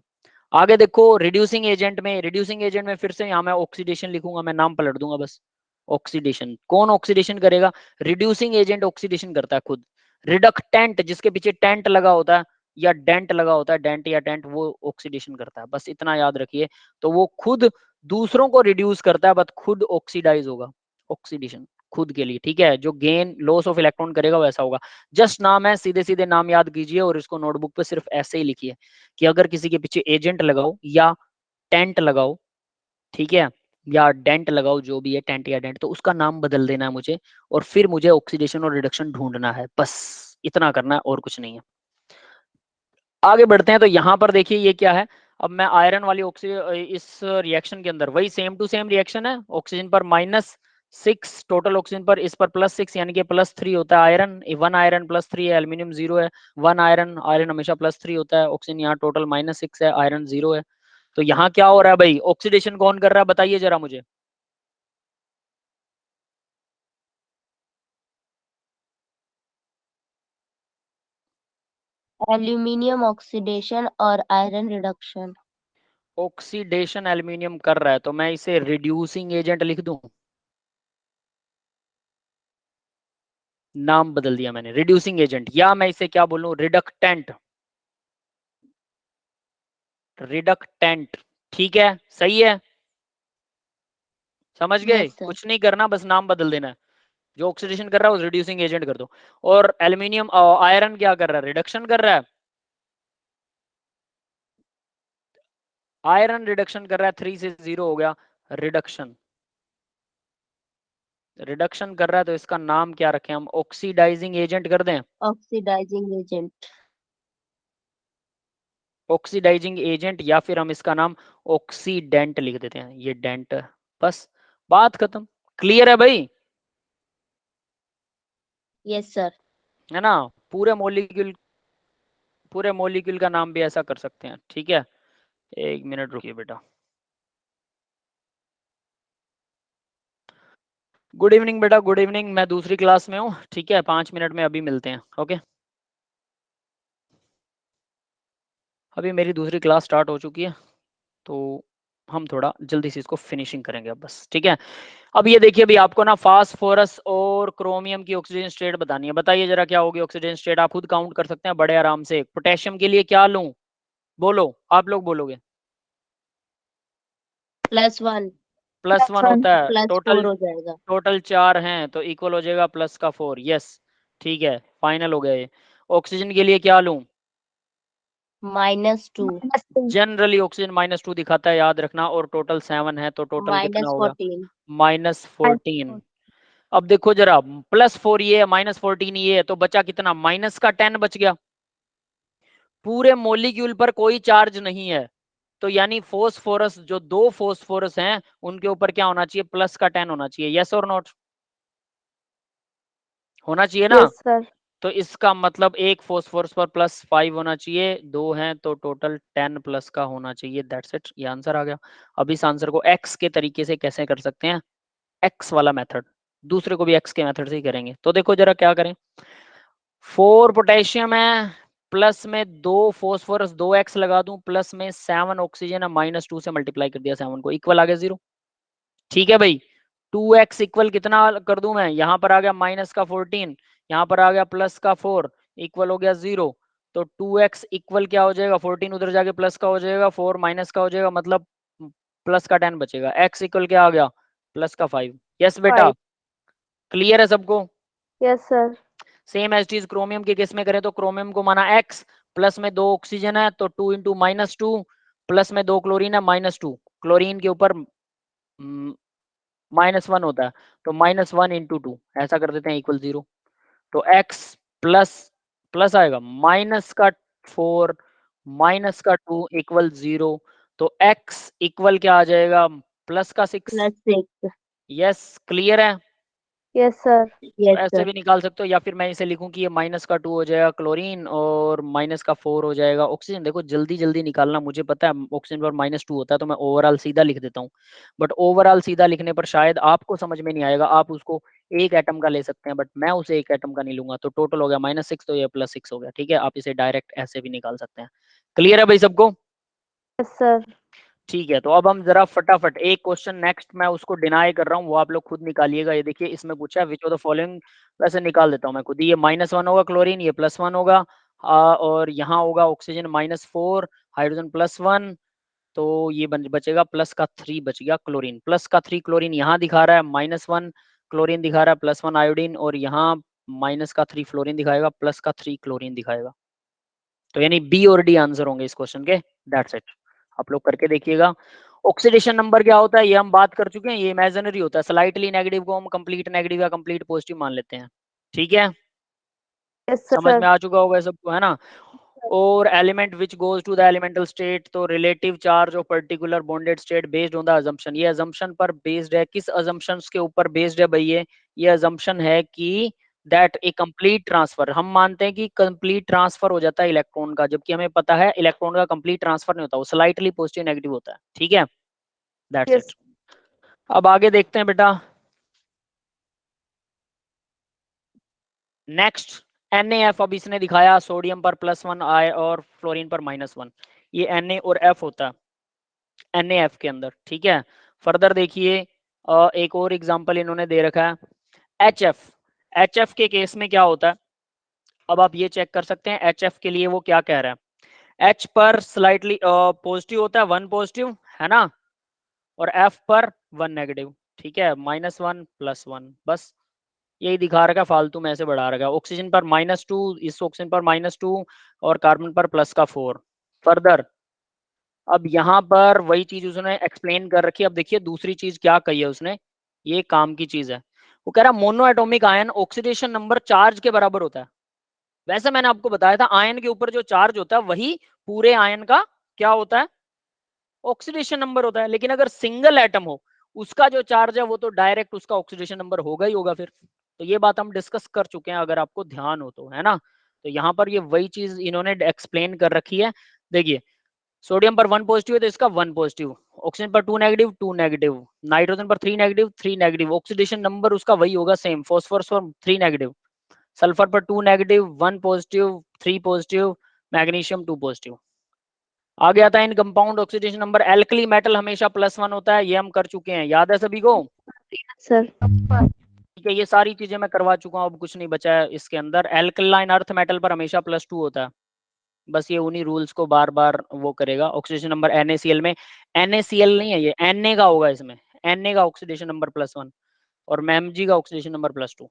आगे देखो रिड्यूसिंग एजेंट में, रिड्यूसिंग एजेंट में फिर से यहाँ मैं ऑक्सीडेशन लिखूंगा, मैं नाम पलट दूंगा बस, ऑक्सीडेशन, कौन ऑक्सीडेशन करेगा, रिड्यूसिंग एजेंट ऑक्सीडेशन करता है खुद। रिडक्टेंट जिसके पीछे टेंट लगा होता है या डेंट लगा होता है, डेंट या टेंट, वो ऑक्सीडेशन करता है, बस इतना याद रखिए। तो वो खुद दूसरों को रिड्यूस करता है बट खुद ऑक्सीडाइज होगा, ऑक्सीडेशन खुद के लिए, ठीक है, जो गेन लॉस ऑफ इलेक्ट्रॉन करेगा वैसा होगा। जस्ट नाम है, सीधे सीधे नाम याद कीजिए और इसको नोटबुक पे सिर्फ ऐसे ही लिखिए कि अगर किसी के पीछे एजेंट लगाओ या टेंट लगाओ, ठीक है, या डेंट लगाओ, जो भी है टेंट या डेंट, तो उसका नाम बदल देना है मुझे, और फिर मुझे ऑक्सीडेशन और रिडक्शन ढूंढना है, बस इतना करना है और कुछ नहीं है। आगे बढ़ते हैं, तो यहाँ पर देखिए ये क्या है, अब मैं आयरन वाली इस रिएक्शन के अंदर वही सेम टू सेम रिएक्शन है, ऑक्सीजन पर -6 टोटल, ऑक्सीजन पर इस पर +6, यानी कि +3 होता है आयरन, 1 आयरन +3 है, एल्यूमिनियम 0 है, 1 आयरन, आयरन हमेशा +3 होता है, ऑक्सीजन यहाँ टोटल -6 है, आयरन 0 है। तो यहाँ क्या हो रहा है भाई, ऑक्सीडेशन कौन कर रहा है बताइए जरा मुझे। एल्यूमिनियम ऑक्सीडेशन और आयरन रिडक्शन। ऑक्सीडेशन एल्यूमिनियम कर रहा है, तो मैं इसे रिड्यूसिंग एजेंट लिख दूं, नाम बदल दिया मैंने रिड्यूसिंग एजेंट, या मैं इसे क्या बोलूं, रिडक्टेंट, रिडक्टेंट, ठीक है, सही है, समझ गए, यस सर। कुछ नहीं करना, बस नाम बदल देना है, जो ऑक्सीडेशन कर रहा है उस रिड्यूसिंग एजेंट कर दो। और एल्यूमिनियम आयरन क्या कर रहा है, रिडक्शन कर रहा है, आयरन रिडक्शन कर रहा है, 3 से 0 हो गया, रिडक्शन, रिडक्शन कर रहा है, तो इसका नाम क्या रखें हम, ऑक्सीडाइजिंग एजेंट कर दें, ऑक्सीडाइजिंग एजेंट। ऑक्सीडाइजिंग एजेंट, या फिर हम इसका नाम ऑक्सीडेंट लिख देते हैं, ये डेंट, बस बात खत्म, क्लियर है भाई, यस सर। है ना, पूरे मॉलिक्यूल, पूरे मॉलिक्यूल का नाम भी ऐसा कर सकते हैं, ठीक है, 1 मिनट रुकिए बेटा। गुड इवनिंग बेटा, गुड इवनिंग, मैं दूसरी क्लास में हूँ, ठीक है, 5 मिनट में अभी मिलते हैं, ओके। अभी मेरी दूसरी क्लास स्टार्ट हो चुकी है, तो हम थोड़ा जल्दी से इसको फिनिशिंग करेंगे अब, बस ठीक है। अब ये देखिए, अभी आपको ना फास्फोरस और क्रोमियम की ऑक्सीजन स्टेट बतानी है, बताइए जरा क्या होगी ऑक्सीजन स्टेट, आप खुद काउंट कर सकते हैं बड़े आराम से। पोटेशियम के लिए क्या लूं, बोलो, आप लोग बोलोगे। +1। +1 1 होता है, +4 टोटल हो जाएगा। टोटल 4 हैं, तो इक्वल हो जाएगा प्लस का 4, यस, ठीक है, फाइनल हो गया ये। ऑक्सीजन के लिए क्या लूं, -2। जनरली ऑक्सीजन -2 दिखाता है, याद रखना, और टोटल 7 है, तो टोटल कितना होगा, -14। -14। अब देखो जरा, +4 ये है, -14 ये है, तो बचा कितना, माइनस का 10 बच गया, पूरे मॉलिक्यूल पर कोई चार्ज नहीं है, तो यानी फोस्फोरस, जो 2 फोस्फोरस हैं उनके ऊपर क्या होना चाहिए, प्लस का 10 होना चाहिए, यस और नॉट, होना चाहिए ना। Yes sir. तो इसका मतलब एक फोस्फोरस पर +5 होना चाहिए, 2 हैं तो टोटल 10 प्लस का होना चाहिए, दैट्स इट, ये आंसर आ गया। अब इस आंसर को एक्स के तरीके से कैसे कर सकते हैं, एक्स वाला मेथड, दूसरे को भी एक्स के मेथड से ही करेंगे, तो देखो जरा क्या करें, 4 पोटेशियम है, प्लस में 2 फोस्फोरस, 2x लगा दूं, प्लस में 7 ऑक्सीजन है, -2 से मल्टीप्लाई कर दिया 7 को, इक्वल आ गया 0, ठीक है भाई। 2x इक्वल कितना कर दूं मैं, यहाँ पर आ गया -14, यहाँ पर आ गया +4, इक्वल हो गया 0, तो 2x इक्वल क्या हो जाएगा, 14 उधर जाके प्लस का हो जाएगा, 4 माइनस का हो जाएगा, मतलब प्लस का 10 बचेगा, x इक्वल क्या आ गया, +5, यस बेटा, 5। क्लियर है सबको। Yes sir. सेम एज चीज क्रोमियम के केस में करें, तो क्रोमियम को माना x, प्लस में 2 ऑक्सीजन है तो 2 इंटू -2, प्लस में 2 क्लोरीन है -2, क्लोरीन के ऊपर -1 होता है, तो -1 इंटू 2 ऐसा कर देते हैं, इक्वल 0, तो x प्लस प्लस आएगा, माइनस का 4 माइनस का 2 इक्वल 0, तो x इक्वल क्या आ जाएगा, प्लस का 6, +6। यस, क्लियर है। Yes sir. तो यस ऐसे सर। भी निकाल सकते हो, या फिर मैं इसे लिखूं कि ये -2 हो जाएगा क्लोरीन, और -4 हो जाएगा ऑक्सीजन। देखो जल्दी जल्दी निकालना, मुझे पता है ऑक्सीजन पर -2 होता है, तो मैं ओवरऑल सीधा लिख देता हूँ, बट ओवरऑल सीधा लिखने पर शायद आपको समझ में नहीं आएगा, आप उसको एक एटम का ले सकते हैं, बट मैं उसे एक एटम का नहीं लूंगा, तो टोटल हो गया -6, तो ये +6 हो गया, ठीक है, आप इसे डायरेक्ट ऐसे भी निकाल सकते हैं। क्लियर है भाई सबको, यस सर। ठीक है। तो अब हम जरा फटाफट एक क्वेश्चन नेक्स्ट, मैं उसको डिनाई कर रहा हूँ, वो आप लोग खुद निकालिएगा। ये देखिए इसमें पूछा है विच ऑफ द फॉलोइंग, वैसे निकाल देता हूँ मैं खुद ही, ये -1 होगा क्लोरीन, ये +1 होगा, और यहाँ होगा ऑक्सीजन -4, हाइड्रोजन +1, तो ये बचेगा +3 बच गया क्लोरीन, +3 क्लोरीन यहाँ दिखा रहा है, -1 क्लोरीन दिखा रहा है, +1 आयोडीन, और यहाँ -3 फ्लोरीन दिखाएगा, +3 क्लोरीन दिखाएगा, तो यानी बी और डी आंसर होंगे इस क्वेश्चन के, दैट्स इट, आप लोग करके देखिएगा। ऑक्सीडेशन नंबर क्या होता है ये हम बात कर चुके हैं, ये इमेजिनरी होता है। स्लाइटली नेगेटिव को हम कंप्लीट नेगेटिव या कंप्लीट पॉजिटिव मान लेते हैं, ठीक है, यस समझ सर। में आ चुका होगा सबको, है ना। और element which goes to the elemental state, तो relative charge of particular bonded state based on the assumption, ये अजम्पशन पर बेस्ड है। किस अजम्पशन के ऊपर बेस्ड है भाई? ये अजम्पशन है कि दैट ए कंप्लीट ट्रांसफर, हम मानते हैं कि कंप्लीट ट्रांसफर हो जाता है इलेक्ट्रॉन का, जबकि हमें पता है इलेक्ट्रॉन का कंप्लीट ट्रांसफर नहीं होता, वो स्लाइटली पॉजिटिव नेगेटिव होता है, ठीक है, दैट्स इट। यस अब आगे देखते हैं बेटा, नेक्स्ट NaF। अब इसने दिखाया सोडियम पर +1 आए और फ्लोरीन पर -1, ये Na और F होता है NaF के अंदर, ठीक है। फर्दर देखिए एक और एग्जांपल इन्होंने दे रखा है HF के केस में क्या होता है, अब आप ये चेक कर सकते हैं HF के लिए वो क्या कह रहा है। H पर स्लाइटली पॉजिटिव होता है, 1 पॉजिटिव है ना, और F पर 1 नेगेटिव, ठीक है, -1 +1, बस यही दिखा रखा है, फालतू में ऐसे बढ़ा रखा है। ऑक्सीजन पर -2, इस ऑक्सीजन पर -2 और कार्बन पर +4। फर्दर अब यहाँ पर वही चीज उसने एक्सप्लेन कर रखी है। अब देखिए दूसरी चीज क्या कही है उसने, ये काम की चीज है। वो कह रहा है mono atomic ion oxidation number charge के बराबर होता है। वैसे मैंने आपको बताया था आयन के ऊपर जो चार्ज होता है वही पूरे आयन का क्या होता है, ऑक्सीडेशन नंबर होता है। लेकिन अगर सिंगल एटम हो उसका जो चार्ज है वो तो डायरेक्ट उसका ऑक्सीडेशन नंबर होगा ही होगा फिर। तो ये बात हम डिस्कस कर चुके हैं अगर आपको ध्यान हो तो, है ना। तो यहाँ पर ये वही चीज इन्होंने एक्सप्लेन कर रखी है। देखिए सोडियम पर 1 पॉजिटिव है तो इसका 1 पॉजिटिव, ऑक्सीजन पर 2 नेगेटिव 2 नेगेटिव, नाइट्रोजन पर 3 नेगेटिव 3 नेगेटिव, ऑक्सीडेशन नंबर उसका वही होगा सेम। फॉस्फोरस पर 3 नेगेटिव, सल्फर पर 2 negative 1 positive 3 positive, magnesium 2 positive. आ गया था इन compound oxidation number. Alkali metal हमेशा +1 होता है, ये हम कर चुके हैं, याद है सभी को। सर। ठीक है, ये सारी चीजें मैं करवा चुका हूँ, अब कुछ नहीं बचा है इसके अंदर। एल्कलाइन अर्थ मेटल पर हमेशा +2 होता है, बस ये उन्हीं रूल्स को बार बार वो करेगा। ऑक्सीडेशन नंबर NaCl में, NaCl नहीं है ये, Na का होगा इसमें, Na का ऑक्सीडेशन नंबर +1 और Mg का ऑक्सीडेशन नंबर +2,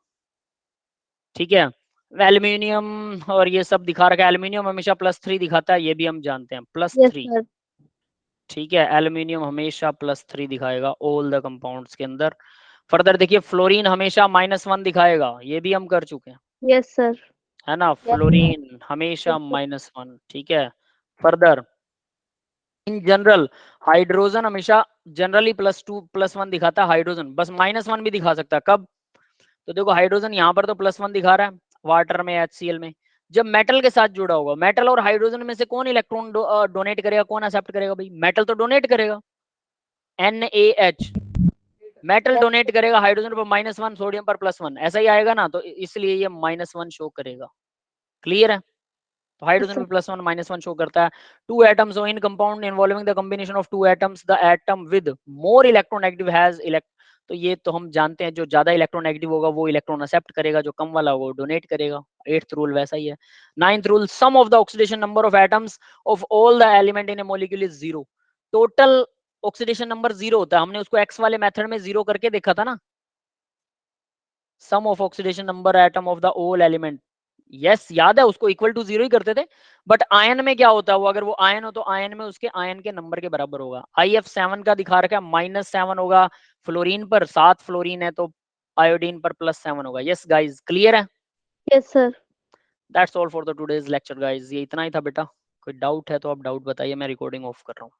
ठीक है। एल्यूमिनियम और ये सब दिखा रखा है, एल्यूमिनियम हमेशा +3 दिखाता है, ये भी हम जानते हैं, यस +3, सर। ठीक है। एल्यूमिनियम हमेशा +3 दिखाएगा ऑल द कंपाउंड्स के अंदर। फर्दर देखिए फ्लोरीन हमेशा -1 दिखाएगा, ये भी हम कर चुके हैं, यस सर। है ना। फ्लोरीन हमेशा -1, ठीक है। फर्दर इन जनरल हाइड्रोजन हमेशा जनरली +2 +1 दिखाता है, हाइड्रोजन बस -1 भी दिखा सकता है। कब? तो देखो हाइड्रोजन यहाँ पर तो +1 दिखा रहा है वाटर में, HCl में। जब मेटल के साथ जुड़ा होगा, मेटल और हाइड्रोजन में से कौन इलेक्ट्रॉन डोनेट करेगा, कौन एक्सेप्ट करेगा भाई? मेटल तो डोनेट करेगा, NaH मेटल डोनेट करेगा हाइड्रोजन पर -1, सोडियम पर +1, ऐसा ही आएगा ना, तो इसलिए ये -1 शो करेगा। क्लियर है? तो हाइड्रोजन में +1 -1 शो करता है। 2 atoms in compound involving the combination of 2 atoms, the atom with more electronegative has तो ये तो हम जानते हैं जो ज्यादा इलेक्ट्रोनेगेटिव होगा वो इलेक्ट्रॉन एक्सेप्ट करेगा, जो कम वाला होगा वो डोनेट करेगा। 8th रूल वैसा ही है। 9th rule sum of the oxidation number of atoms of all the element in a molecule is 0। Total oxidation number 0 होता है, हमने उसको एक्स वाले मेथड में 0 करके देखा था ना। Sum of oxidation number atom of the all element, yes याद है, उसको इक्वल टू 0 ही करते थे। बट आयन में क्या होता है, वो अगर वो आयन हो तो आयन में उसके आयन के नंबर के बराबर होगा। IF7 का दिखा रखा है -7 होगा फ्लोरीन पर, 7 फ्लोरीन है तो आयोडीन पर +7 होगा। यस गाइज, क्लियर है? Yes sir. That's all for the today's lecture guys, ये इतना ही था बेटा। कोई डाउट है तो आप डाउट बताइए, मैं रिकॉर्डिंग ऑफ कर रहा हूँ।